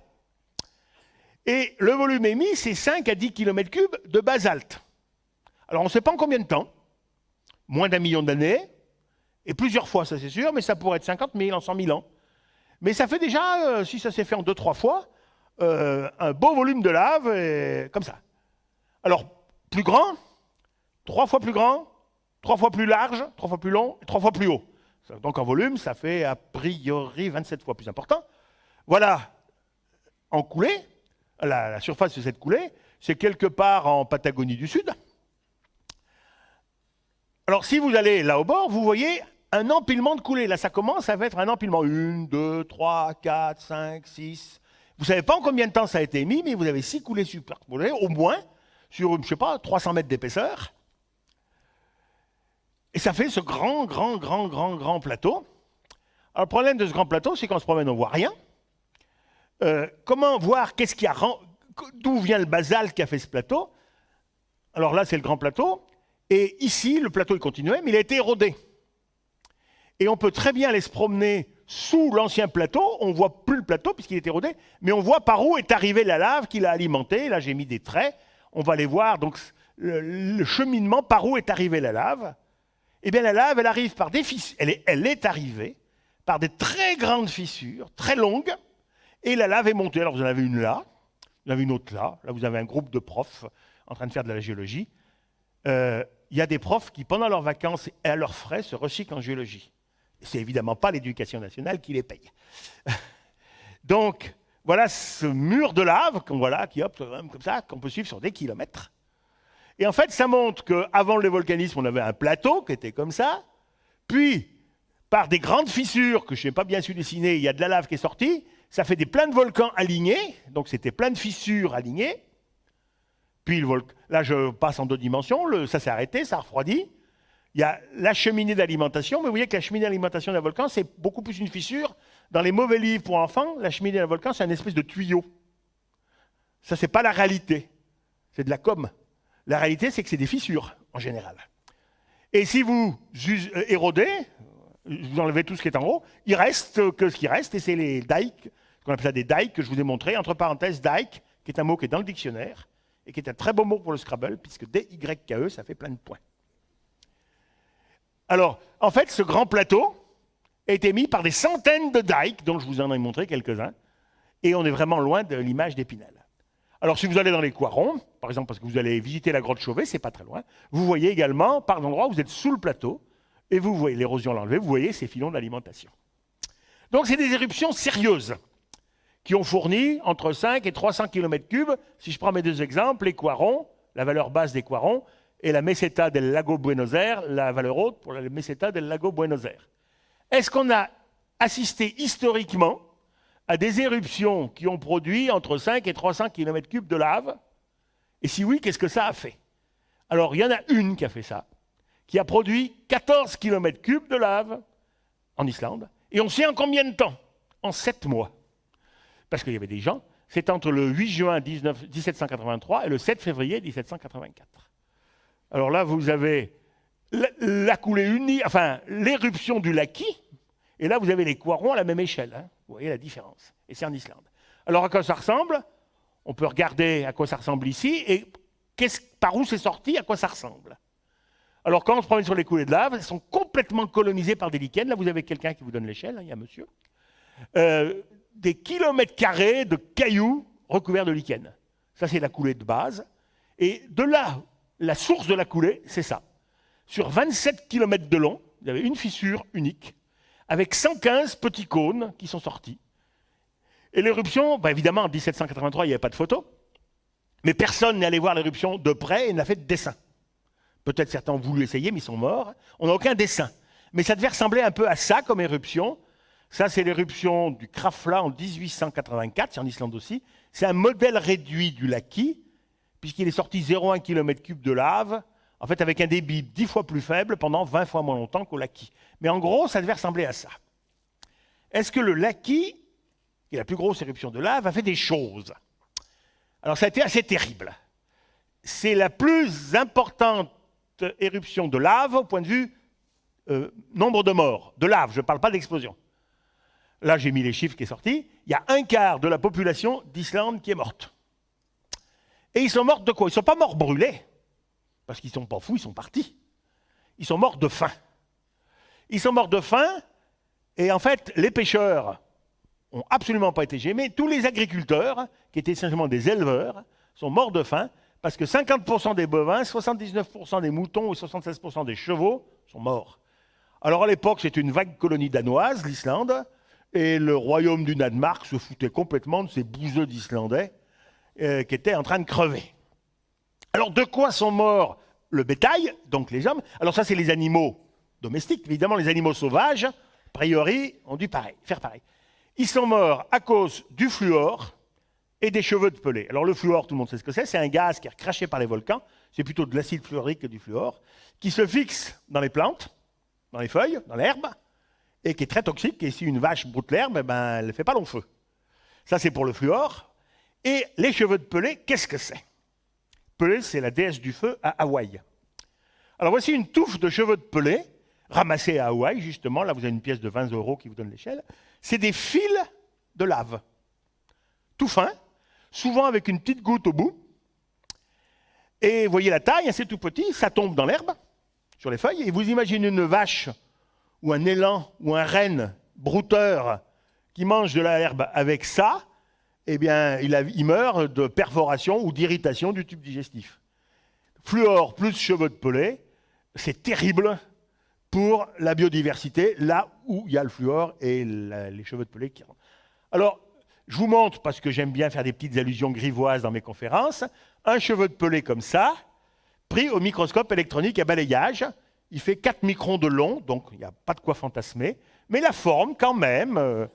Et le volume émis, c'est 5 à 10 km3 de basalte. Alors on ne sait pas en combien de temps, moins d'1 million d'années, et plusieurs fois, ça c'est sûr, mais ça pourrait être 50 000 en 100 000 ans. Mais ça fait déjà, si ça s'est fait en 2-3 fois, un beau volume de lave, comme ça. Alors, plus grand, 3 fois plus grand, 3 fois plus large, 3 fois plus long, et 3 fois plus haut. Donc en volume, ça fait a priori 27 fois plus important. Voilà, en coulée, la surface de cette coulée, c'est quelque part en Patagonie du Sud. Alors si vous allez là au bord, vous voyez un empilement de coulées. Là, ça commence, ça va être un empilement. 1, 2, 3, 4, 5, 6. Vous ne savez pas en combien de temps ça a été émis, mais vous avez 6 coulées superposées, au moins, sur, je ne sais pas, 300 mètres d'épaisseur. Et ça fait ce grand plateau. Alors, le problème de ce grand plateau, c'est qu'on se promène, on ne voit rien. Comment voir d'où vient le basalte qui a fait ce plateau? Alors là, c'est le grand plateau. Et ici, le plateau est continué, mais il a été érodé. Et on peut très bien aller se promener sous l'ancien plateau. On ne voit plus le plateau puisqu'il est érodé, mais on voit par où est arrivée la lave qui l'a alimenté. Là, j'ai mis des traits. On va aller voir donc, le cheminement par où est arrivée la lave. Eh bien, la lave, elle arrive par des fissures. Elle est arrivée par des très grandes fissures, très longues, et la lave est montée. Alors, vous en avez une là, vous en avez une autre là. Là, vous avez un groupe de profs en train de faire de la géologie. Il y a des profs qui, pendant leurs vacances et à leurs frais, se recyclent en géologie. C'est évidemment pas l'Éducation nationale qui les paye. Donc, voilà ce mur de lave qui comme ça, qu'on peut suivre sur des kilomètres. Et en fait, ça montre qu'avant le volcanisme, on avait un plateau qui était comme ça. Puis, par des grandes fissures que je n'ai pas bien su dessiner, il y a de la lave qui est sortie. Ça fait plein de volcans alignés. Donc, c'était plein de fissures alignées. Puis, là, je passe en 2 dimensions. Ça s'est arrêté, ça a refroidi. Il y a la cheminée d'alimentation. Mais vous voyez que la cheminée d'alimentation d'un volcan, c'est beaucoup plus une fissure. Dans les mauvais livres pour enfants, la cheminée d'un volcan, c'est une espèce de tuyau. Ça, ce n'est pas la réalité. C'est de la com'. La réalité, c'est que c'est des fissures, en général. Et si vous érodez, vous enlevez tout ce qui est en haut, il reste que ce qui reste, et c'est les dikes, qu'on appelle ça des dikes, que je vous ai montré, entre parenthèses, dike, qui est un mot qui est dans le dictionnaire, et qui est un très beau mot pour le Scrabble, puisque D-Y-K-E, ça fait plein de points. Alors, en fait, ce grand plateau a été mis par des centaines de dikes, dont je vous en ai montré quelques-uns, et on est vraiment loin de l'image d'Épinal. Alors, si vous allez dans les Coirons, par exemple, parce que vous allez visiter la grotte Chauvet, c'est pas très loin, vous voyez également, par endroits où vous êtes sous le plateau, et vous voyez l'érosion l'enlever, vous voyez ces filons d'alimentation. Donc, c'est des éruptions sérieuses qui ont fourni entre 5 et 300 km3. Si je prends mes 2 exemples, les Coirons, la valeur basse des Coirons, et la Meseta del Lago Buenos Aires, la valeur haute pour la Meseta del Lago Buenos Aires. Est-ce qu'on a assisté historiquement à des éruptions qui ont produit entre 5 et 300 km3 de lave? Et si oui, qu'est-ce que ça a fait? Alors, il y en a une qui a fait ça, qui a produit 14 km3 de lave en Islande. Et on sait en combien de temps? En 7 mois. Parce qu'il y avait des gens, c'est entre le 8 juin 1783 et le 7 février 1784. Alors là, vous avez la coulée unie, enfin, l'éruption du Laki, et là, vous avez les Coirons à la même échelle. Hein. Vous voyez la différence. Et c'est en Islande. Alors, à quoi ça ressemble? On peut regarder à quoi ça ressemble ici, et par où c'est sorti, à quoi ça ressemble. Alors, quand on se promène sur les coulées de lave, elles sont complètement colonisées par des lichens. Là, vous avez quelqu'un qui vous donne l'échelle, hein, il y a un monsieur. Des kilomètres carrés de cailloux recouverts de lichens. Ça, c'est la coulée de base. Et de là, la source de la coulée, c'est ça. Sur 27 km de long, vous avez une fissure unique, avec 115 petits cônes qui sont sortis. Et l'éruption, évidemment, en 1783, il n'y avait pas de photo, mais personne n'est allé voir l'éruption de près et n'a fait de dessin. Peut-être certains ont voulu essayer, mais ils sont morts. On n'a aucun dessin. Mais ça devait ressembler un peu à ça comme éruption. Ça, c'est l'éruption du Krafla en 1884, c'est en Islande aussi. C'est un modèle réduit du Laki, puisqu'il est sorti 0,1 km3 de lave, en fait avec un débit 10 fois plus faible pendant 20 fois moins longtemps qu'au Laki. Mais en gros, ça devait ressembler à ça. Est-ce que le Laki, qui est la plus grosse éruption de lave, a fait des choses? Alors ça a été assez terrible. C'est la plus importante éruption de lave au point de vue nombre de morts. De lave, je ne parle pas d'explosion. Là, j'ai mis les chiffres qui sont sortis. Il y a 1/4 de la population d'Islande qui est morte. Et ils sont morts de quoi? Ils ne sont pas morts brûlés, parce qu'ils ne sont pas fous, ils sont partis. Ils sont morts de faim. Ils sont morts de faim, et en fait, les pêcheurs n'ont absolument pas été gémés. Tous les agriculteurs, qui étaient essentiellement des éleveurs, sont morts de faim, parce que 50% des bovins, 79% des moutons et 76% des chevaux sont morts. Alors à l'époque, c'était une vague colonie danoise, l'Islande, et le royaume du Danemark se foutait complètement de ces bouseux d'Islandais qui étaient en train de crever. Alors de quoi sont morts le bétail, donc les hommes? Alors ça, c'est les animaux domestiques. Évidemment, les animaux sauvages, a priori, ont dû faire pareil. Ils sont morts à cause du fluor et des cheveux de pelé. Alors le fluor, tout le monde sait ce que c'est un gaz qui est recraché par les volcans, c'est plutôt de l'acide fluorique que du fluor, qui se fixe dans les plantes, dans les feuilles, dans l'herbe, et qui est très toxique, et si une vache broute l'herbe, elle ne fait pas long feu. Ça c'est pour le fluor. Et les cheveux de pelé, qu'est-ce que c'est? Pelé, c'est la déesse du feu à Hawaï. Alors voici une touffe de cheveux de pelé, ramassés à Hawaï, justement, là vous avez une pièce de 20 € qui vous donne l'échelle, c'est des fils de lave, tout fin, souvent avec une petite goutte au bout. Et vous voyez la taille, c'est tout petit, ça tombe dans l'herbe, sur les feuilles, et vous imaginez une vache, ou un élan, ou un renne brouteur qui mange de l'herbe avec ça, eh bien, il meurt de perforation ou d'irritation du tube digestif. Fluor plus cheveux de pelé, c'est terrible pour la biodiversité, là où il y a le fluor et les cheveux de pelé qui rentrent. Alors, je vous montre, parce que j'aime bien faire des petites allusions grivoises dans mes conférences, un cheveu de pelé comme ça, pris au microscope électronique à balayage. Il fait 4 microns de long, donc il n'y a pas de quoi fantasmer, mais la forme, quand même,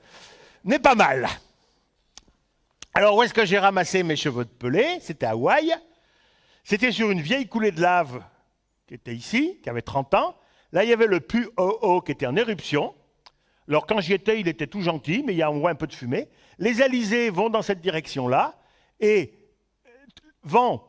n'est pas mal. Alors, où est-ce que j'ai ramassé mes cheveux de pelé? C'était à Hawaï. C'était sur une vieille coulée de lave qui était ici, qui avait 30 ans. Là, il y avait le puits O'o qui était en éruption. Alors, quand j'y étais, il était tout gentil, mais il y a on voit un peu de fumée. Les alizés vont dans cette direction-là, et vent,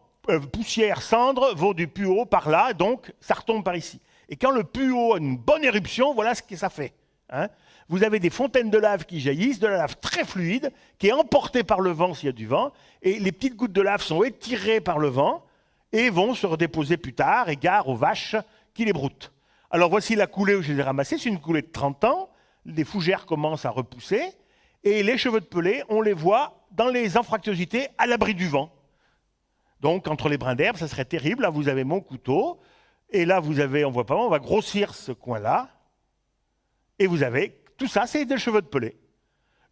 poussière, cendre vont du puits O'o par là, donc ça retombe par ici. Et quand le puits O'o a une bonne éruption, voilà ce que ça fait. Hein? Vous avez des fontaines de lave qui jaillissent, de la lave très fluide, qui est emportée par le vent s'il y a du vent, et les petites gouttes de lave sont étirées par le vent, et vont se redéposer plus tard, égard aux vaches qui les broutent. Alors voici la coulée où je les ai ramassés, c'est une coulée de 30 ans, les fougères commencent à repousser, et les cheveux de pelé, on les voit dans les anfractuosités à l'abri du vent. Donc entre les brins d'herbe, ça serait terrible, là vous avez mon couteau, et là vous avez, on voit pas, on va grossir ce coin-là, et vous avez, tout ça c'est des cheveux de pelé.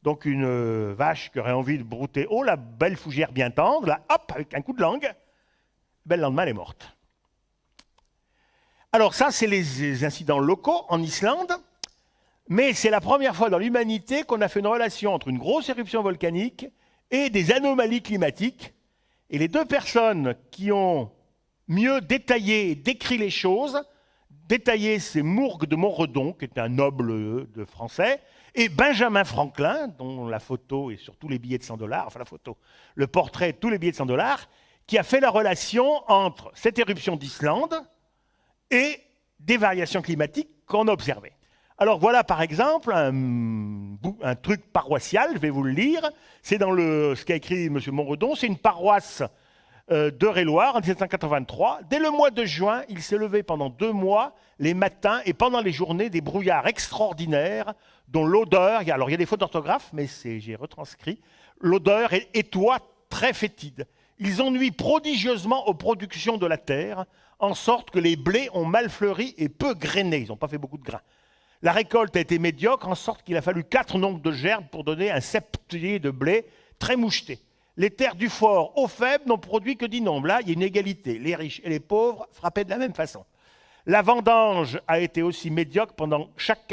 Donc une vache qui aurait envie de brouter, oh la belle fougère bien tendre, là hop, avec un coup de langue, ben, le lendemain, elle est morte. Alors ça, c'est les incidents locaux en Islande, mais c'est la première fois dans l'humanité qu'on a fait une relation entre une grosse éruption volcanique et des anomalies climatiques. Et les deux personnes qui ont mieux détaillé et décrit les choses, détaillé, c'est Mourgue de Montredon, qui était un noble de français, et Benjamin Franklin, dont la photo est sur tous les billets de 100 $, enfin la photo, le portrait de tous les billets de 100 $, qui a fait la relation entre cette éruption d'Islande et des variations climatiques qu'on a observées. Alors voilà par exemple un truc paroissial, je vais vous le lire, c'est dans ce qu'a écrit M. Montredon, c'est une paroisse d'Eure-et-Loire en 1783. Dès le mois de juin, il s'est levé pendant 2 mois, les matins et pendant les journées, des brouillards extraordinaires dont l'odeur, alors il y a des fautes d'orthographe, mais j'ai retranscrit, l'odeur est étoile très fétide. Ils ennuient prodigieusement aux productions de la terre, en sorte que les blés ont mal fleuri et peu grainé. Ils n'ont pas fait beaucoup de grains. La récolte a été médiocre, en sorte qu'il a fallu 4 nombres de gerbes pour donner un septier de blé très moucheté. Les terres du fort, eau faible, n'ont produit que 10 nombres. Là, il y a une égalité. Les riches et les pauvres frappaient de la même façon. La vendange a été aussi médiocre chaque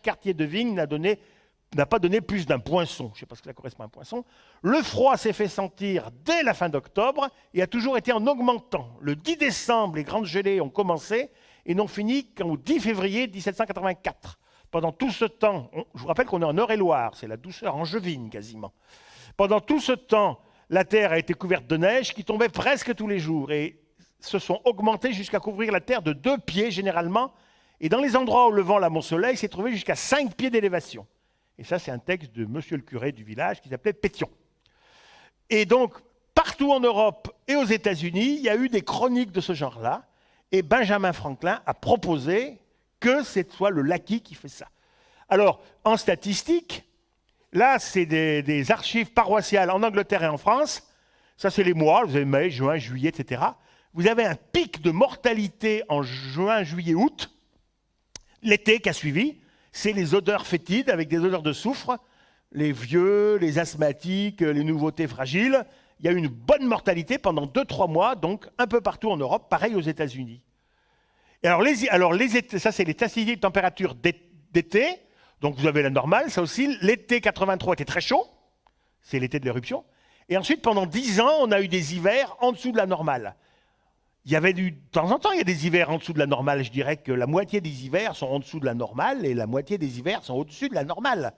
quartier de vigne n'a pas donné plus d'un poinçon. Je ne sais pas ce que ça correspond à un poinçon. Le froid s'est fait sentir dès la fin d'octobre et a toujours été en augmentant. Le 10 décembre, les grandes gelées ont commencé et n'ont fini qu'au 10 février 1784. Pendant tout ce temps, je vous rappelle qu'on est en Eure-et-Loire, c'est la douceur angevine quasiment. Pendant tout ce temps, la terre a été couverte de neige qui tombait presque tous les jours et se sont augmentées jusqu'à couvrir la terre de 2 pieds généralement. Et dans les endroits où le vent l'Amont-Soleil s'est trouvé jusqu'à 5 pieds d'élévation. Et ça, c'est un texte de monsieur le curé du village qui s'appelait Pétion. Et donc, partout en Europe et aux États-Unis, il y a eu des chroniques de ce genre-là. Et Benjamin Franklin a proposé que ce soit le laquis qui fait ça. Alors, en statistique, là, c'est des archives paroissiales en Angleterre et en France. Ça, c'est les mois, vous avez mai, juin, juillet, etc. Vous avez un pic de mortalité en juin, juillet, août. L'été qui a suivi, c'est les odeurs fétides avec des odeurs de soufre. Les vieux, les asthmatiques, les nouveautés fragiles. Il y a eu une bonne mortalité pendant 2-3 mois, donc un peu partout en Europe, pareil aux États-Unis. Et alors, ça, c'est les statistiques de température d'été. Donc vous avez la normale, ça aussi. L'été 83 était très chaud. c'est l'été de l'éruption. Et ensuite, pendant 10 ans, on a eu des hivers en dessous de la normale. Il y avait de temps en temps, il y a des hivers en dessous de la normale. Je dirais que la moitié des hivers sont en dessous de la normale et la moitié des hivers sont au-dessus de la normale.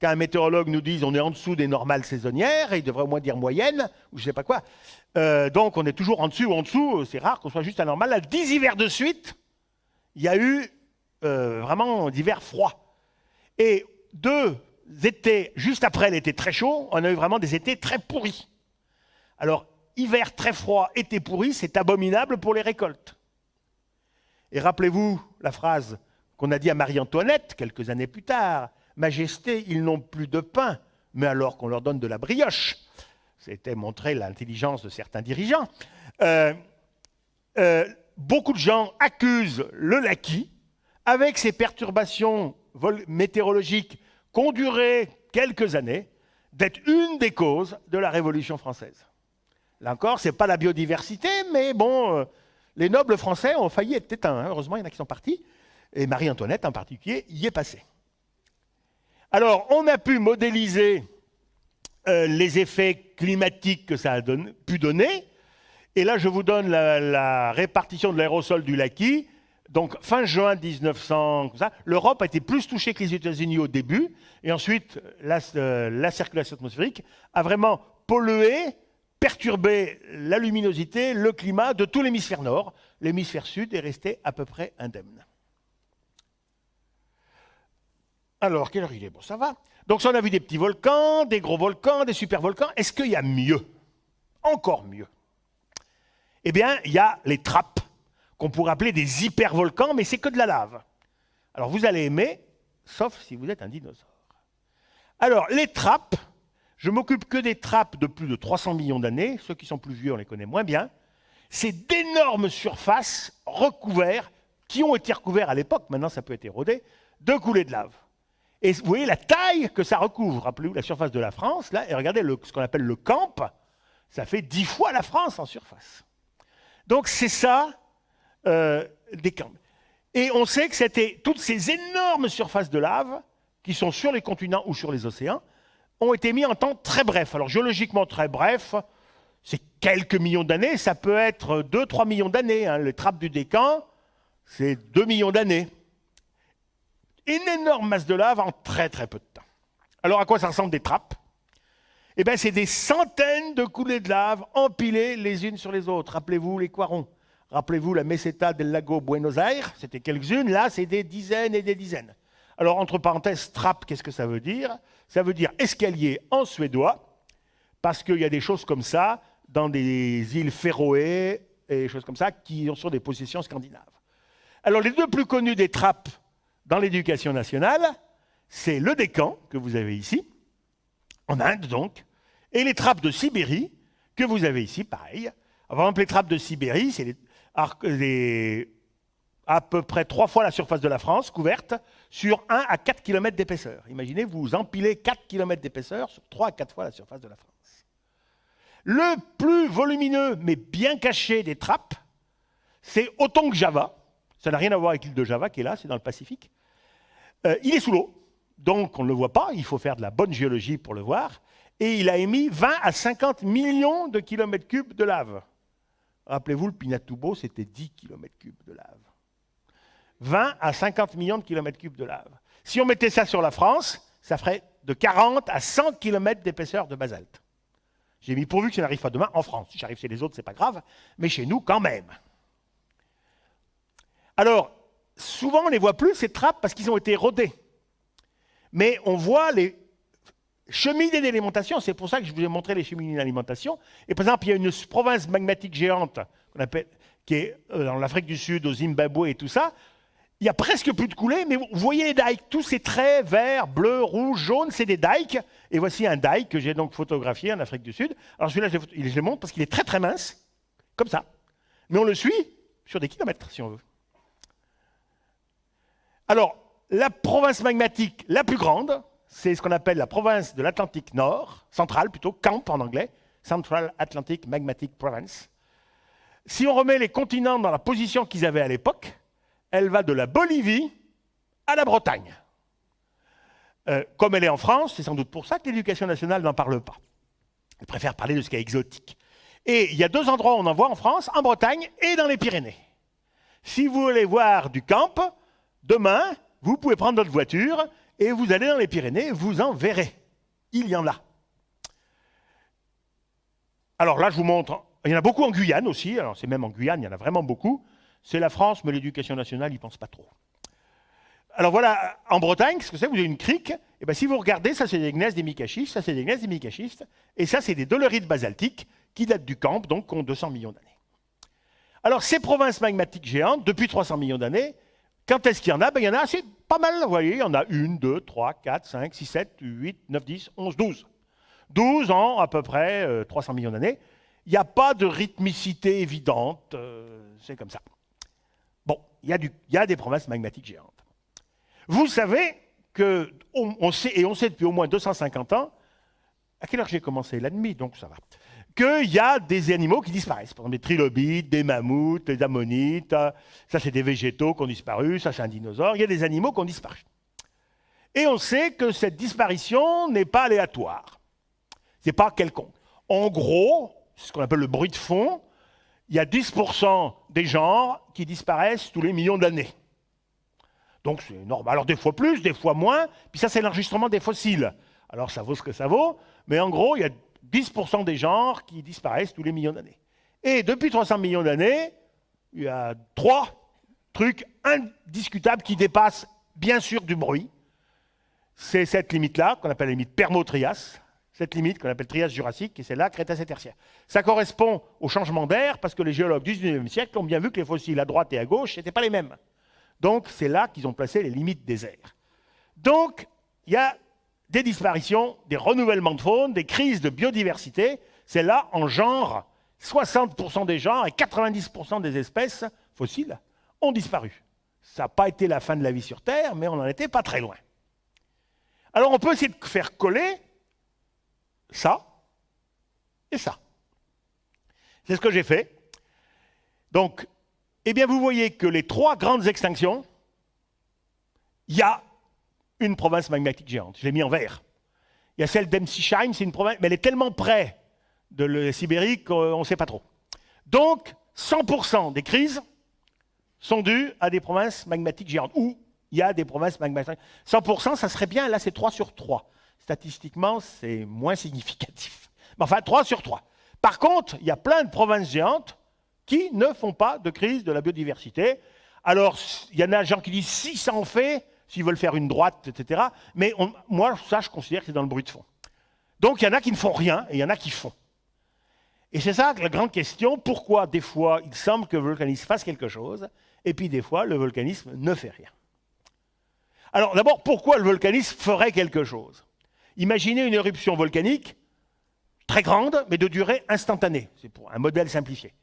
Quand un météorologue nous dit on est en dessous des normales saisonnières, il devrait au moins dire moyenne, ou je ne sais pas quoi. Donc on est toujours en dessous, c'est rare qu'on soit juste à la normale. Là, 10 hivers de suite, il y a eu vraiment d'hivers froids. Et 2 étés, juste après l'été très chaud, on a eu vraiment des étés très pourris. Alors, hiver très froid, été pourri, c'est abominable pour les récoltes. Et rappelez-vous la phrase qu'on a dit à Marie-Antoinette quelques années plus tard, « Majesté, ils n'ont plus de pain, mais alors qu'on leur donne de la brioche ». C'était montrer l'intelligence de certains dirigeants. Beaucoup de gens accusent le Laki, avec ces perturbations météorologiques qui ont duré quelques années, d'être une des causes de la Révolution française. Là encore, ce n'est pas la biodiversité, mais bon, les nobles français ont failli être éteints. Hein. Heureusement, il y en a qui sont partis, et Marie-Antoinette en particulier y est passée. Alors, on a pu modéliser les effets climatiques que ça a pu donner, et là, je vous donne la répartition de l'aérosol du Laki. Donc, fin juin 1900, l'Europe a été plus touchée que les États-Unis au début, et ensuite, la circulation atmosphérique a vraiment pollué, perturbé la luminosité, le climat de tout l'hémisphère nord. L'hémisphère sud est resté à peu près indemne. Alors, quelle heure il est? Bon, ça va. Donc, ça, on a vu des petits volcans, des gros volcans, des super-volcans. Est-ce qu'il y a mieux? Encore mieux. Eh bien, il y a les trappes, qu'on pourrait appeler des hypervolcans, mais c'est que de la lave. Alors, vous allez aimer, sauf si vous êtes un dinosaure. Alors, les trappes, je m'occupe que des trappes de plus de 300 millions d'années. Ceux qui sont plus vieux, on les connaît moins bien. C'est d'énormes surfaces recouvertes, qui ont été recouvertes à l'époque, maintenant ça peut être érodé, de coulées de lave. Et vous voyez la taille que ça recouvre. Rappelez-vous la surface de la France, là, et regardez ce qu'on appelle le camp, ça fait 10 fois la France en surface. Donc c'est ça, des camps. Et on sait que c'était toutes ces énormes surfaces de lave, qui sont sur les continents ou sur les océans, ont été mis en temps très bref. Alors géologiquement très bref, c'est quelques millions d'années, ça peut être 2-3 millions d'années. Hein. Les trappes du Décan, c'est 2 millions d'années. Une énorme masse de lave en très très peu de temps. Alors à quoi ça ressemble des trappes? Eh bien c'est des centaines de coulées de lave empilées les unes sur les autres. Rappelez-vous les Quarons, rappelez-vous la Meseta del Lago Buenos Aires, c'était quelques-unes, là c'est des dizaines et des dizaines. Alors entre parenthèses, trappe, qu'est-ce que ça veut dire? Ça veut dire escalier en suédois, parce qu'il y a des choses comme ça dans des îles Féroé et des choses comme ça qui sont des possessions scandinaves. Alors les deux plus connus des trappes dans l'éducation nationale, c'est le Décan, que vous avez ici, en Inde donc, et les trappes de Sibérie, que vous avez ici, pareil. Par exemple, les trappes de Sibérie, c'est à peu près 3 fois la surface de la France, couverte, sur 1 à 4 km d'épaisseur. Imaginez, vous empilez 4 km d'épaisseur sur 3 à 4 fois la surface de la France. Le plus volumineux, mais bien caché des trappes, c'est Otong Java. Ça n'a rien à voir avec l'île de Java qui est là, c'est dans le Pacifique. Il est sous l'eau, donc on ne le voit pas, il faut faire de la bonne géologie pour le voir, et il a émis 20 à 50 millions de kilomètres cubes de lave. Rappelez-vous, le Pinatubo, c'était 10 kilomètres cubes de lave. 20 à 50 millions de kilomètres cubes de lave. Si on mettait ça sur la France, ça ferait de 40 à 100 kilomètres d'épaisseur de basalte. J'ai mis pourvu que ça n'arrive pas demain en France. Si j'arrive chez les autres, ce n'est pas grave, mais chez nous, quand même. Alors, souvent, on ne les voit plus, ces trappes, parce qu'ils ont été érodés. Mais on voit les cheminées d'alimentation, c'est pour ça que je vous ai montré les cheminées d'alimentation. Et par exemple, il y a une province magmatique géante, qui est dans l'Afrique du Sud, au Zimbabwe et tout ça. Il n'y a presque plus de coulées, mais vous voyez les dikes, tous ces traits verts, bleus, rouges, jaunes, c'est des dikes. Et voici un dike que j'ai donc photographié en Afrique du Sud. Alors celui-là, je le montre parce qu'il est très très mince, comme ça. Mais on le suit sur des kilomètres, si on veut. Alors, la province magmatique la plus grande, c'est ce qu'on appelle la province de l'Atlantique Nord, centrale plutôt, CAMP en anglais, Central Atlantic Magmatic Province. Si on remet les continents dans la position qu'ils avaient à l'époque, elle va de la Bolivie à la Bretagne. Comme elle est en France, c'est sans doute pour ça que l'éducation nationale n'en parle pas. Elle préfère parler de ce qui est exotique. Et il y a 2 endroits où on en voit en France, en Bretagne et dans les Pyrénées. Si vous voulez voir du camp, demain, vous pouvez prendre votre voiture et vous allez dans les Pyrénées, vous en verrez. Il y en a. Alors là, je vous montre, il y en a beaucoup en Guyane aussi, alors c'est même en Guyane, il y en a vraiment beaucoup. C'est la France, mais l'éducation nationale, ils ne pensent pas trop. Alors voilà, en Bretagne, ce que c'est, vous avez une crique, et bien si vous regardez, ça c'est des gneiss des micaschistes, ça c'est des gneiss des micaschistes, et ça c'est des dolerites basaltiques qui datent du camp, donc qui ont 200 millions d'années. Alors ces provinces magmatiques géantes, depuis 300 millions d'années, quand est-ce qu'il y en a? Ben, il y en a assez pas mal, vous voyez, il y en a 1, 2, 3, 4, 5, 6, 7, 8, 9, 10, 11, 12. 12 en à peu près 300 millions d'années. Il n'y a pas de rythmicité évidente, c'est comme ça. Bon, il y a des provinces magmatiques géantes. Vous savez que, on sait depuis au moins 250 ans, à quelle heure j'ai commencé? La nuit, donc ça va, qu'il y a des animaux qui disparaissent. Par exemple, des trilobites, des mammouths, des ammonites, ça c'est des végétaux qui ont disparu, ça c'est un dinosaure, il y a des animaux qui ont disparu. Et on sait que cette disparition n'est pas aléatoire, c'est pas quelconque. En gros, ce qu'on appelle le bruit de fond, il y a 10% des genres qui disparaissent tous les millions d'années. Donc c'est normal. Alors des fois plus, des fois moins. Puis ça, c'est l'enregistrement des fossiles. Alors ça vaut ce que ça vaut. Mais en gros, il y a 10% des genres qui disparaissent tous les millions d'années. Et depuis 300 millions d'années, il y a 3 trucs indiscutables qui dépassent bien sûr du bruit. C'est cette limite-là, qu'on appelle la limite Permo-Trias. Cette limite qu'on appelle Trias jurassique, et c'est là Crétacé-Tertiaire. Ça correspond au changement d'air, parce que les géologues du 19e siècle ont bien vu que les fossiles à droite et à gauche n'étaient pas les mêmes. Donc, c'est là qu'ils ont placé les limites des airs. Donc, il y a des disparitions, des renouvellements de faune, des crises de biodiversité. C'est là, en genre, 60% des genres et 90% des espèces fossiles ont disparu. Ça n'a pas été la fin de la vie sur Terre, mais on n'en était pas très loin. Alors, on peut essayer de faire coller ça et ça. C'est ce que j'ai fait. Donc, eh bien, vous voyez que les 3 grandes extinctions, il y a une province magmatique géante. Je l'ai mis en vert. Il y a celle d'Emsisheim, c'est une province, mais elle est tellement près de la Sibérie qu'on ne sait pas trop. Donc, 100% des crises sont dues à des provinces magmatiques géantes, où il y a des provinces magmatiques. 100%, ça serait bien, là c'est 3 sur 3. Statistiquement, c'est moins significatif. Mais enfin, 3 sur 3. Par contre, il y a plein de provinces géantes qui ne font pas de crise de la biodiversité. Alors, il y en a des gens qui disent si ça en fait, s'ils veulent faire une droite, etc. Mais moi, ça, je considère que c'est dans le bruit de fond. Donc, il y en a qui ne font rien et il y en a qui font. Et c'est ça la grande question. Pourquoi, des fois, il semble que le volcanisme fasse quelque chose, et puis, des fois, le volcanisme ne fait rien. Alors, d'abord, pourquoi le volcanisme ferait quelque chose? Imaginez une éruption volcanique très grande, mais de durée instantanée. C'est pour un modèle simplifié.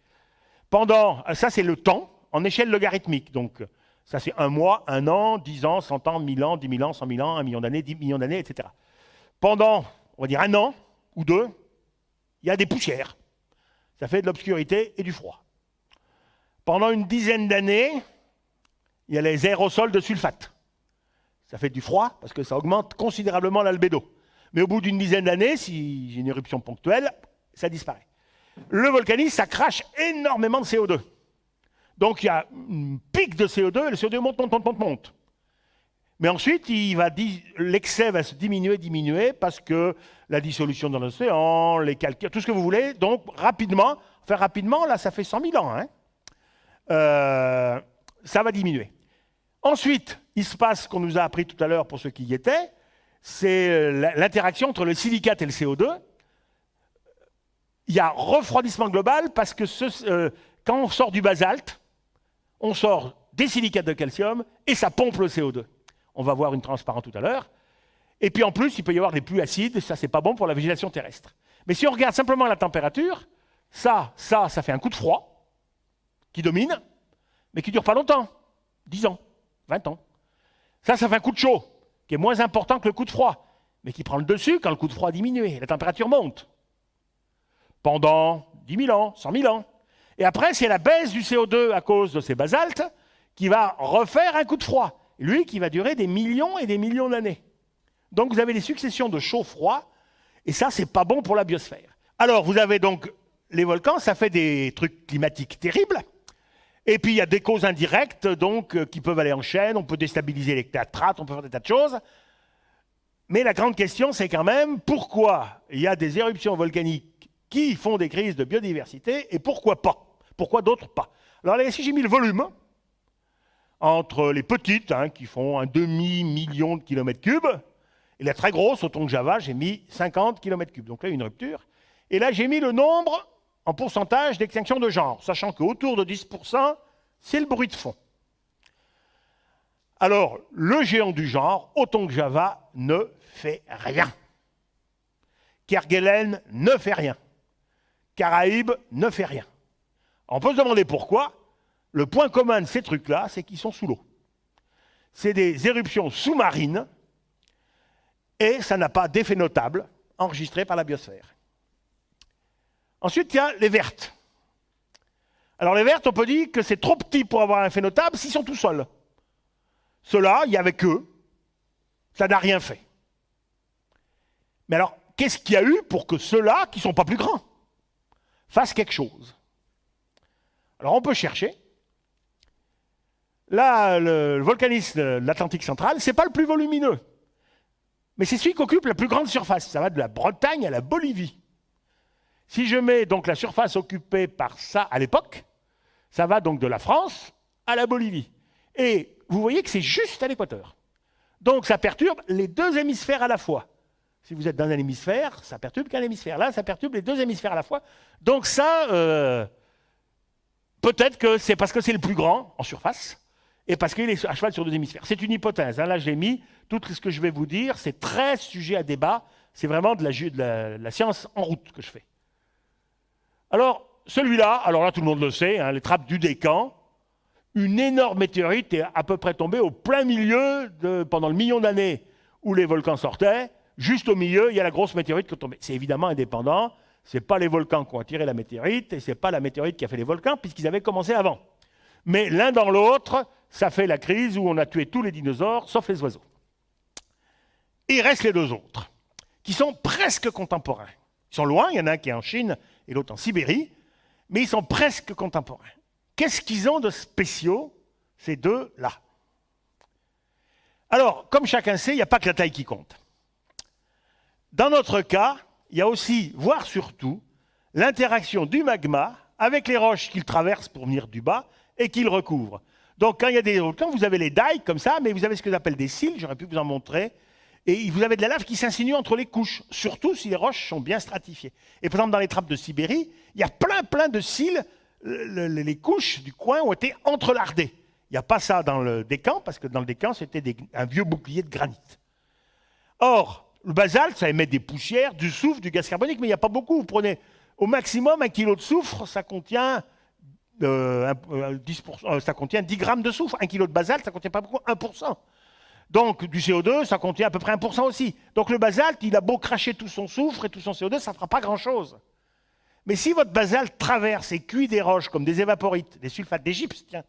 Ça c'est le temps, en échelle logarithmique. Donc, ça c'est 1 mois, 1 an, 10 ans, 100 ans, 1000 ans, 10 000 ans, 100 000 ans, 1 million d'années, 10 millions d'années, etc. Pendant, on va dire 1 an ou 2, il y a des poussières. Ça fait de l'obscurité et du froid. Pendant une dizaine d'années, il y a les aérosols de sulfate. Ça fait du froid parce que ça augmente considérablement l'albédo. Mais au bout d'une dizaine d'années, si j'ai une éruption ponctuelle, ça disparaît. Le volcanisme, ça crache énormément de CO2. Donc il y a un pic de CO2 et le CO2 monte. Mais ensuite, l'excès va se diminuer parce que la dissolution dans l'océan, les calcaires, tout ce que vous voulez. Donc rapidement, là ça fait 100 000 ans. Hein, ça va diminuer. Ensuite, il se passe ce qu'on nous a appris tout à l'heure pour ceux qui y étaient, c'est l'interaction entre le silicate et le CO2. Il y a refroidissement global parce que quand on sort du basalte, on sort des silicates de calcium et ça pompe le CO2. On va voir une transparente tout à l'heure. Et puis en plus, il peut y avoir des pluies acides, ça c'est pas bon pour la végétation terrestre. Mais si on regarde simplement la température, ça fait un coup de froid qui domine, mais qui ne dure pas longtemps, 10 ans, 20 ans. Ça fait un coup de chaud, qui est moins important que le coup de froid, mais qui prend le dessus quand le coup de froid diminue, la température monte. Pendant 10 000 ans, 100 000 ans. Et après, c'est la baisse du CO2 à cause de ces basaltes qui va refaire un coup de froid. Lui, qui va durer des millions et des millions d'années. Donc vous avez des successions de chaud-froid, et ça, c'est pas bon pour la biosphère. Alors, vous avez donc les volcans, ça fait des trucs climatiques terribles. Et puis, il y a des causes indirectes, donc, qui peuvent aller en chaîne. On peut déstabiliser les strates, on peut faire des tas de choses. Mais la grande question, c'est quand même pourquoi il y a des éruptions volcaniques qui font des crises de biodiversité et pourquoi pas? Pourquoi d'autres pas? Alors là, ici, j'ai mis le volume entre les petites, qui font un demi-million de kilomètres cubes, et la très grosse, au Tonga, j'ai mis 50 km3. Donc là, une rupture. Et là, j'ai mis le nombre en pourcentage d'extinction de genre, sachant qu'autour de 10%, c'est le bruit de fond. Alors, le géant du genre, au Tonga, ne fait rien. Kerguelen ne fait rien. Caraïbes ne fait rien. On peut se demander pourquoi. Le point commun de ces trucs-là, c'est qu'ils sont sous l'eau. C'est des éruptions sous-marines et ça n'a pas d'effet notable enregistré par la biosphère. Ensuite, il y a les vertes. Alors les vertes, on peut dire que c'est trop petit pour avoir un effet notable s'ils sont tout seuls. Ceux-là, il y avait qu'eux, ça n'a rien fait. Mais alors, qu'est-ce qu'il y a eu pour que ceux-là, qui ne sont pas plus grands, fassent quelque chose? Alors on peut chercher. Là, le volcanisme de l'Atlantique central, ce n'est pas le plus volumineux. Mais c'est celui qui occupe la plus grande surface. Ça va de la Bretagne à la Bolivie. Si je mets donc la surface occupée par ça à l'époque, ça va donc de la France à la Bolivie. Et vous voyez que c'est juste à l'équateur. Donc ça perturbe les deux hémisphères à la fois. Si vous êtes dans un hémisphère, ça perturbe qu'un hémisphère. Là, ça perturbe les deux hémisphères à la fois. Donc ça, peut-être que c'est parce que c'est le plus grand en surface et parce qu'il est à cheval sur deux hémisphères. C'est une hypothèse. Là, je l'ai mis. Tout ce que je vais vous dire, c'est très sujet à débat. C'est vraiment de la science en route que je fais. Alors, celui-là, alors là, tout le monde le sait, les trappes du Décan, une énorme météorite est à peu près tombée au plein milieu, pendant le million d'années où les volcans sortaient, juste au milieu, il y a la grosse météorite qui est tombée. C'est évidemment indépendant, ce n'est pas les volcans qui ont attiré la météorite, et ce n'est pas la météorite qui a fait les volcans, puisqu'ils avaient commencé avant. Mais l'un dans l'autre, ça fait la crise où on a tué tous les dinosaures, sauf les oiseaux. Et il reste les deux autres, qui sont presque contemporains. Ils sont loin, il y en a un qui est en Chine et l'autre en Sibérie, mais ils sont presque contemporains. Qu'est-ce qu'ils ont de spéciaux, ces deux-là? Alors, comme chacun sait, il n'y a pas que la taille qui compte. Dans notre cas, il y a aussi, voire surtout, l'interaction du magma avec les roches qu'il traverse pour venir du bas et qu'il recouvre. Donc, quand il y a des volcans, vous avez les dikes comme ça, mais vous avez ce que j'appelle des cils, j'aurais pu vous en montrer, et vous avez de la lave qui s'insinue entre les couches, surtout si les roches sont bien stratifiées. Et par exemple, dans les trappes de Sibérie, il y a plein de cils, les couches du coin ont été entrelardées. Il n'y a pas ça dans le Décan, parce que dans le Décan, c'était un vieux bouclier de granit. Or, le basalte, ça émet des poussières, du soufre, du gaz carbonique, mais il n'y a pas beaucoup. Vous prenez au maximum 1 kg de soufre, ça contient, 10 grammes de soufre. 1 kg de basalte, ça ne contient pas beaucoup, 1%. Donc, du CO2, ça contient à peu près 1% aussi. Donc, le basalte, il a beau cracher tout son soufre et tout son CO2, ça ne fera pas grand-chose. Mais si votre basalte traverse et cuit des roches comme des évaporites, des sulfates, des gypses, tiens,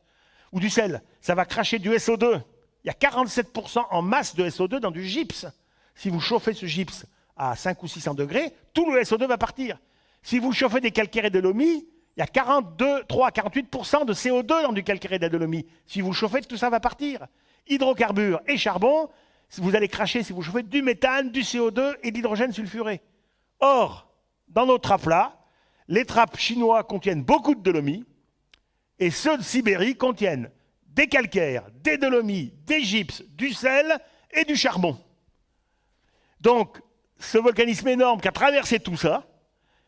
ou du sel, ça va cracher du SO2. Il y a 47% en masse de SO2 dans du gypse. Si vous chauffez ce gypse à 5 ou 600 degrés, tout le SO2 va partir. Si vous chauffez des calcaires et de l'OMI, il y a 3 à 48% de CO2 dans du calcaire et de l'OMI. Si vous chauffez, tout ça va partir. Hydrocarbures et charbon, vous allez cracher si vous chauffez du méthane, du CO2 et de l'hydrogène sulfuré. Or, dans nos trappes-là, les trappes chinois contiennent beaucoup de dolomies et ceux de Sibérie contiennent des calcaires, des dolomies, des gypses, du sel et du charbon. Donc, ce volcanisme énorme qui a traversé tout ça,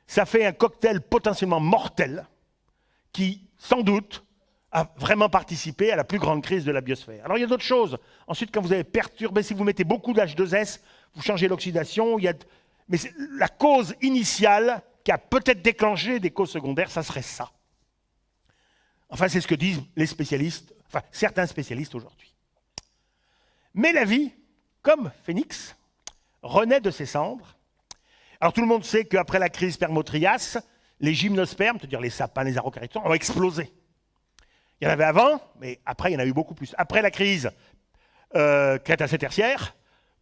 ça fait un cocktail potentiellement mortel qui, sans doute, a vraiment participé à la plus grande crise de la biosphère. Alors, il y a d'autres choses. Ensuite, quand vous avez perturbé, si vous mettez beaucoup d'H2S, vous changez l'oxydation, mais la cause initiale qui a peut-être déclenché des causes secondaires, ça serait ça. Enfin, c'est ce que disent les spécialistes, enfin, certains spécialistes aujourd'hui. Mais la vie, comme Phénix, renaît de ses cendres. Alors, tout le monde sait qu'après la crise Permo-Trias, les gymnospermes, c'est-à-dire les sapins, les araucariens, ont explosé. Il y en avait avant, mais après, il y en a eu beaucoup plus. Après la crise Crétacé-Tertiaire,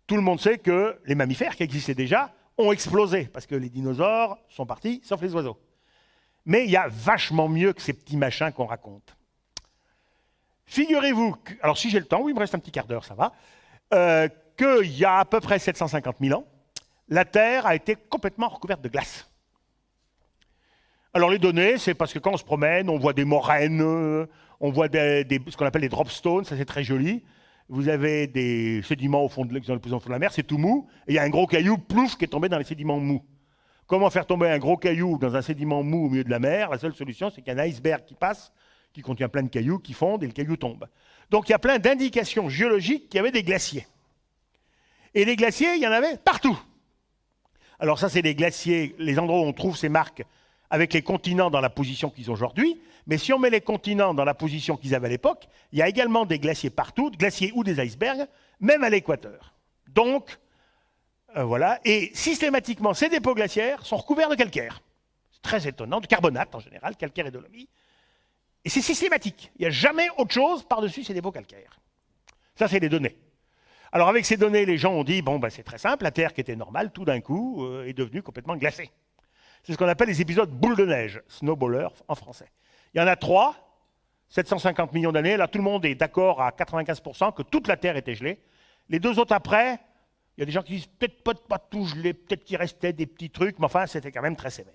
tout le monde sait que les mammifères qui existaient déjà ont explosé, parce que les dinosaures sont partis, sauf les oiseaux. Mais il y a vachement mieux que ces petits machins qu'on raconte. Figurez-vous, alors si j'ai le temps, oui, il me reste un petit quart d'heure, ça va, qu'il y a à peu près 750 000 ans, la Terre a été complètement recouverte de glace. Alors les données, c'est parce que quand on se promène, on voit des moraines, on voit ce qu'on appelle des dropstones, ça c'est très joli. Vous avez des sédiments au fond de la mer, c'est tout mou, et il y a un gros caillou, plouf, qui est tombé dans les sédiments mous. Comment faire tomber un gros caillou dans un sédiment mou au milieu de la mer? La seule solution, c'est qu'il y a un iceberg qui passe, qui contient plein de cailloux, qui fondent, et le caillou tombe. Donc il y a plein d'indications géologiques qu'il y avait des glaciers. Et les glaciers, il y en avait partout. Alors ça, c'est les glaciers, les endroits où on trouve ces marques avec les continents dans la position qu'ils ont aujourd'hui. Mais si on met les continents dans la position qu'ils avaient à l'époque, il y a également des glaciers partout, des glaciers ou des icebergs, même à l'équateur. Donc, voilà. Et systématiquement, ces dépôts glaciaires sont recouverts de calcaire. C'est très étonnant, de carbonate en général, calcaire et dolomie. Et c'est systématique. Il n'y a jamais autre chose par-dessus ces dépôts calcaires. Ça, c'est les données. Alors, avec ces données, les gens ont dit, bon, ben, c'est très simple, la Terre qui était normale, tout d'un coup, est devenue complètement glacée. C'est ce qu'on appelle les épisodes boule de neige, snowballer en français. Il y en a 3, 750 millions d'années. Là, tout le monde est d'accord à 95% que toute la Terre était gelée. Les 2 autres après, il y a des gens qui disent peut-être pas tout gelé, peut-être qu'il restait des petits trucs, mais enfin, c'était quand même très sévère.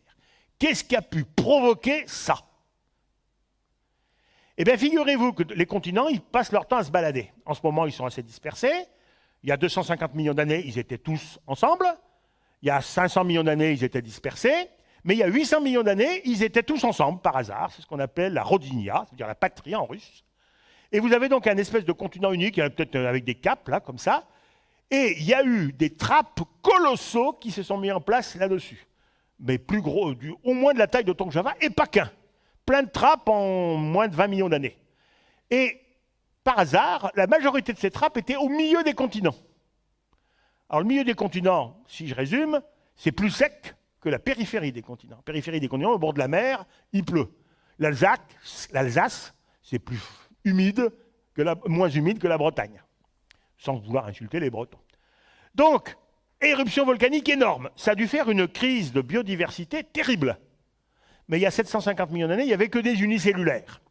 Qu'est-ce qui a pu provoquer ça? Eh bien, figurez-vous que les continents, ils passent leur temps à se balader. En ce moment, ils sont assez dispersés. Il y a 250 millions d'années, ils étaient tous ensemble. Il y a 500 millions d'années, ils étaient dispersés. Mais il y a 800 millions d'années, ils étaient tous ensemble, par hasard. C'est ce qu'on appelle la Rodinia, c'est-à-dire la patrie en russe. Et vous avez donc un espèce de continent unique, peut-être avec des caps, là, comme ça. Et il y a eu des trappes colossaux qui se sont mis en place là-dessus. Mais plus gros, au moins de la taille de Tonga Java, et pas qu'un. Plein de trappes en moins de 20 millions d'années. Et par hasard, la majorité de ces trappes étaient au milieu des continents. Alors le milieu des continents, si je résume, c'est plus sec que la périphérie des continents. La périphérie des continents, au bord de la mer, il pleut. L'Alsace, c'est plus humide, moins humide que la Bretagne, sans vouloir insulter les Bretons. Donc, éruption volcanique énorme. Ça a dû faire une crise de biodiversité terrible. Mais il y a 750 millions d'années, il n'y avait que des unicellulaires.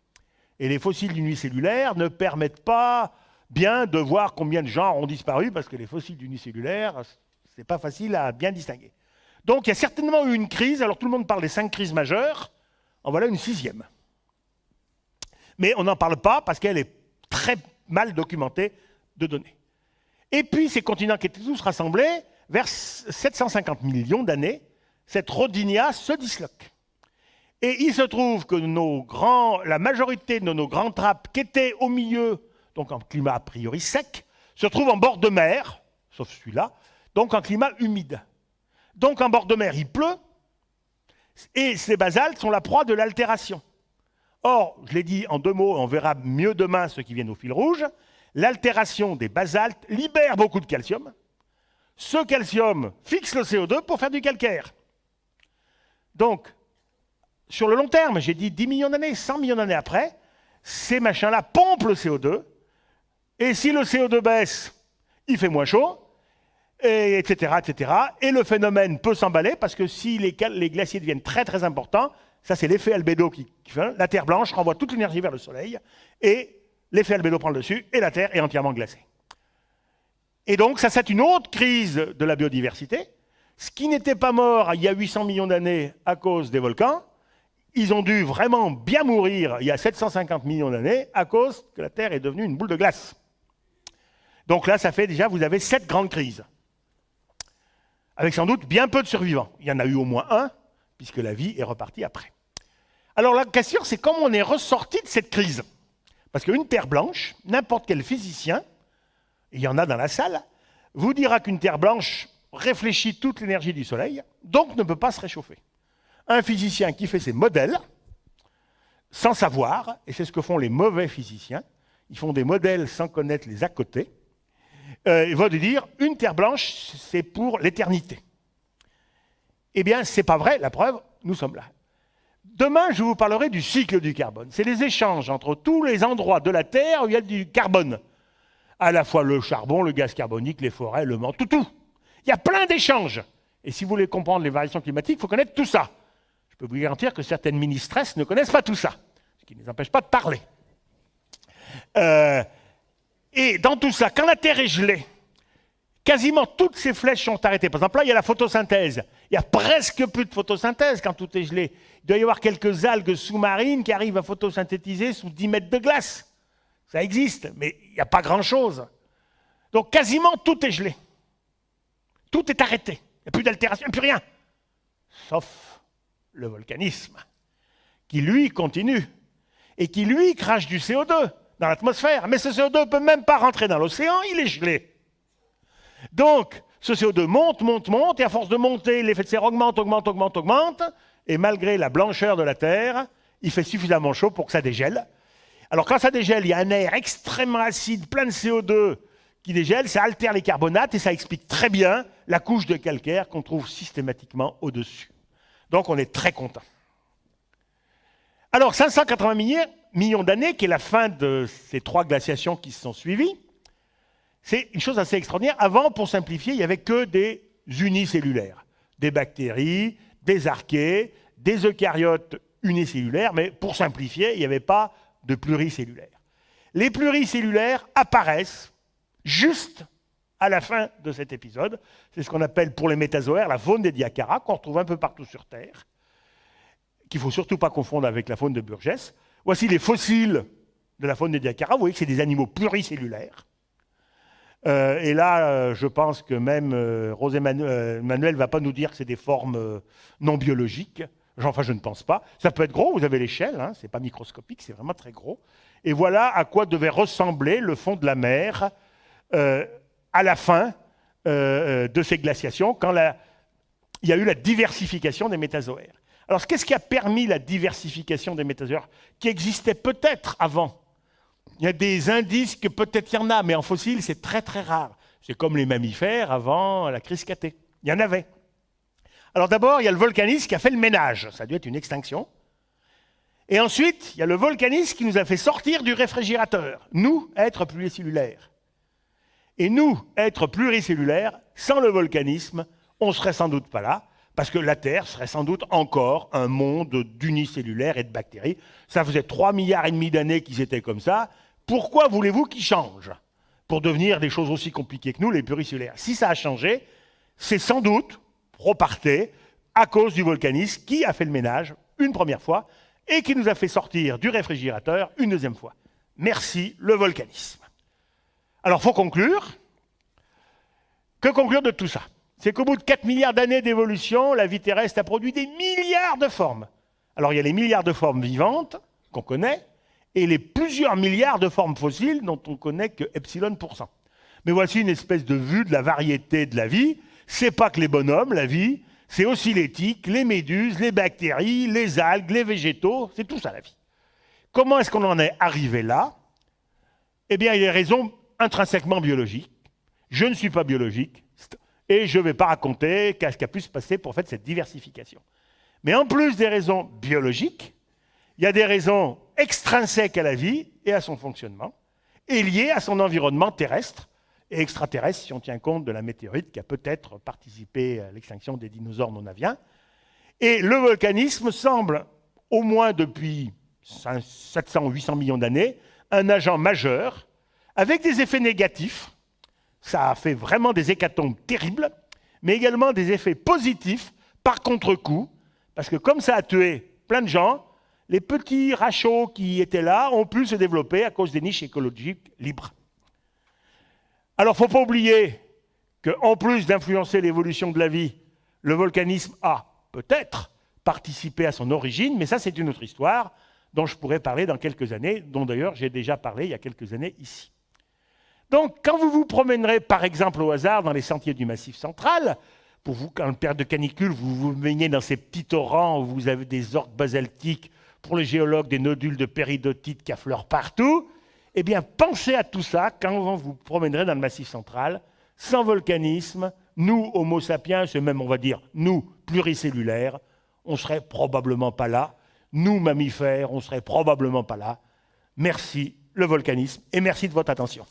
Et les fossiles unicellulaires ne permettent pas bien de voir combien de genres ont disparu, parce que les fossiles unicellulaires, ce n'est pas facile à bien distinguer. Donc il y a certainement eu une crise, alors tout le monde parle des 5 crises majeures, en voilà une 6e. Mais on n'en parle pas parce qu'elle est très mal documentée de données. Et puis ces continents qui étaient tous rassemblés, vers 750 millions d'années, cette Rodinia se disloque. Et il se trouve que la majorité de nos grands trappes qui étaient au milieu, donc en climat a priori sec, se trouvent en bord de mer, sauf celui-là, donc en climat humide. Donc en bord de mer, il pleut, et ces basaltes sont la proie de l'altération. Or, je l'ai dit en 2 mots, on verra mieux demain ceux qui viennent au fil rouge, l'altération des basaltes libère beaucoup de calcium. Ce calcium fixe le CO2 pour faire du calcaire. Donc, sur le long terme, j'ai dit 10 millions d'années, 100 millions d'années après, ces machins-là pompent le CO2, et si le CO2 baisse, il fait moins chaud, et etc., etc. Et le phénomène peut s'emballer, parce que si les glaciers deviennent très très importants, ça c'est l'effet albédo qui fait, la Terre blanche renvoie toute l'énergie vers le Soleil, et l'effet albédo prend le dessus, et la Terre est entièrement glacée. Et donc ça c'est une autre crise de la biodiversité. Ce qui n'était pas mort il y a 800 millions d'années à cause des volcans, ils ont dû vraiment bien mourir il y a 750 millions d'années à cause que la Terre est devenue une boule de glace. Donc là, ça fait déjà, vous avez 7 grandes crises. Avec sans doute bien peu de survivants. Il y en a eu au moins un, puisque la vie est repartie après. Alors la question, c'est comment on est ressorti de cette crise. Parce qu'une Terre blanche, n'importe quel physicien, et il y en a dans la salle, vous dira qu'une Terre blanche réfléchit toute l'énergie du Soleil, donc ne peut pas se réchauffer. Un physicien qui fait ses modèles, sans savoir, et c'est ce que font les mauvais physiciens, ils font des modèles sans connaître les à côté, il va dire une Terre blanche, c'est pour l'éternité. Eh bien, ce n'est pas vrai, la preuve, nous sommes là. Demain, je vous parlerai du cycle du carbone. C'est les échanges entre tous les endroits de la Terre où il y a du carbone. À la fois le charbon, le gaz carbonique, les forêts, le manque, tout. Il y a plein d'échanges. Et si vous voulez comprendre les variations climatiques, il faut connaître tout ça. Je peux vous garantir que certaines ministresses ne connaissent pas tout ça, ce qui ne les empêche pas de parler. Et dans tout ça, quand la Terre est gelée, quasiment toutes ces flèches sont arrêtées. Par exemple, là, il y a la photosynthèse. Il n'y a presque plus de photosynthèse quand tout est gelé. Il doit y avoir quelques algues sous-marines qui arrivent à photosynthétiser sous 10 mètres de glace. Ça existe, mais il n'y a pas grand-chose. Donc quasiment tout est gelé. Tout est arrêté. Il n'y a plus d'altération, il n'y a plus rien. Sauf le volcanisme, qui lui continue et qui lui crache du CO2 dans l'atmosphère. Mais ce CO2 ne peut même pas rentrer dans l'océan, il est gelé. Donc, ce CO2 monte, et à force de monter, l'effet de serre augmente, et malgré la blancheur de la Terre, il fait suffisamment chaud pour que ça dégèle. Alors quand ça dégèle, il y a un air extrêmement acide, plein de CO2 qui dégèle, ça altère les carbonates, et ça explique très bien la couche de calcaire qu'on trouve systématiquement au-dessus. Donc on est très content. Alors 580 millions d'années, qui est la fin de ces 3 glaciations qui se sont suivies, c'est une chose assez extraordinaire. Avant, pour simplifier, il n'y avait que des unicellulaires. Des bactéries, des archées, des eucaryotes unicellulaires, mais pour simplifier, il n'y avait pas de pluricellulaires. Les pluricellulaires apparaissent juste à la fin de cet épisode. C'est ce qu'on appelle pour les métazoaires la faune des Ediacara, qu'on retrouve un peu partout sur Terre, qu'il ne faut surtout pas confondre avec la faune de Burgess. Voici les fossiles de la faune des Ediacara. Vous voyez que c'est des animaux pluricellulaires. Et là, je pense que même Rose Emmanuel ne va pas nous dire que c'est des formes non biologiques. Enfin, je ne pense pas. Ça peut être gros, vous avez l'échelle, hein, ce n'est pas microscopique, c'est vraiment très gros. Et voilà à quoi devait ressembler le fond de la mer à la fin de ces glaciations, quand il y a eu la diversification des métazoaires. Alors, qu'est-ce qui a permis la diversification des métazoaires, qui existait peut-être avant? Il y a des indices que peut-être il y en a, mais en fossile, c'est très très rare. C'est comme les mammifères avant la crise catée. Il y en avait. Alors d'abord, il y a le volcanisme qui a fait le ménage. Ça a dû être une extinction. Et ensuite, il y a le volcanisme qui nous a fait sortir du réfrigérateur. Nous, êtres pluricellulaires. Et nous, êtres pluricellulaires, sans le volcanisme, on ne serait sans doute pas là, parce que la Terre serait sans doute encore un monde d'unicellulaires et de bactéries. Ça faisait 3,5 milliards d'années qu'ils étaient comme ça. Pourquoi voulez-vous qu'ils changent pour devenir des choses aussi compliquées que nous, les pluricellulaires? Si ça a changé, c'est sans doute, reparté, à cause du volcanisme qui a fait le ménage une première fois et qui nous a fait sortir du réfrigérateur une deuxième fois. Merci, le volcanisme. Alors, il faut conclure. Que conclure de tout ça? C'est qu'au bout de 4 milliards d'années d'évolution, la vie terrestre a produit des milliards de formes. Alors, il y a les milliards de formes vivantes qu'on connaît, et les plusieurs milliards de formes fossiles dont on ne connaît que epsilon%. Mais voici une espèce de vue de la variété de la vie. C'est pas que les bonhommes, la vie, c'est aussi les tiques, les méduses, les bactéries, les algues, les végétaux, c'est tout ça la vie. Comment est-ce qu'on en est arrivé là? Eh bien, il y a des raisons intrinsèquement biologiques. Je ne suis pas biologique, et je ne vais pas raconter qu'est-ce qui a pu se passer pour faire cette diversification. Mais en plus des raisons biologiques, il y a des raisons extrinsèques à la vie et à son fonctionnement, et liées à son environnement terrestre et extraterrestre, si on tient compte de la météorite qui a peut-être participé à l'extinction des dinosaures non aviens. Et le volcanisme semble, au moins depuis 700 ou 800 millions d'années, un agent majeur, avec des effets négatifs. Ça a fait vraiment des hécatombes terribles, mais également des effets positifs par contre-coup, parce que comme ça a tué plein de gens, les petits rats chauds qui étaient là ont pu se développer à cause des niches écologiques libres. Alors, il ne faut pas oublier qu'en plus d'influencer l'évolution de la vie, le volcanisme a peut-être participé à son origine, mais ça, c'est une autre histoire dont je pourrais parler dans quelques années, dont d'ailleurs j'ai déjà parlé il y a quelques années ici. Donc, quand vous vous promènerez, par exemple, au hasard, dans les sentiers du Massif central, pour vous, en période de canicule, vous vous baignez dans ces petits torrents où vous avez des orques basaltiques, pour les géologues, des nodules de péridotite qui affleurent partout, eh bien, pensez à tout ça quand vous vous promènerez dans le Massif central. Sans volcanisme, nous, Homo sapiens, et même, on va dire, nous, pluricellulaires, on ne serait probablement pas là. Nous, mammifères, on ne serait probablement pas là. Merci, le volcanisme, et merci de votre attention.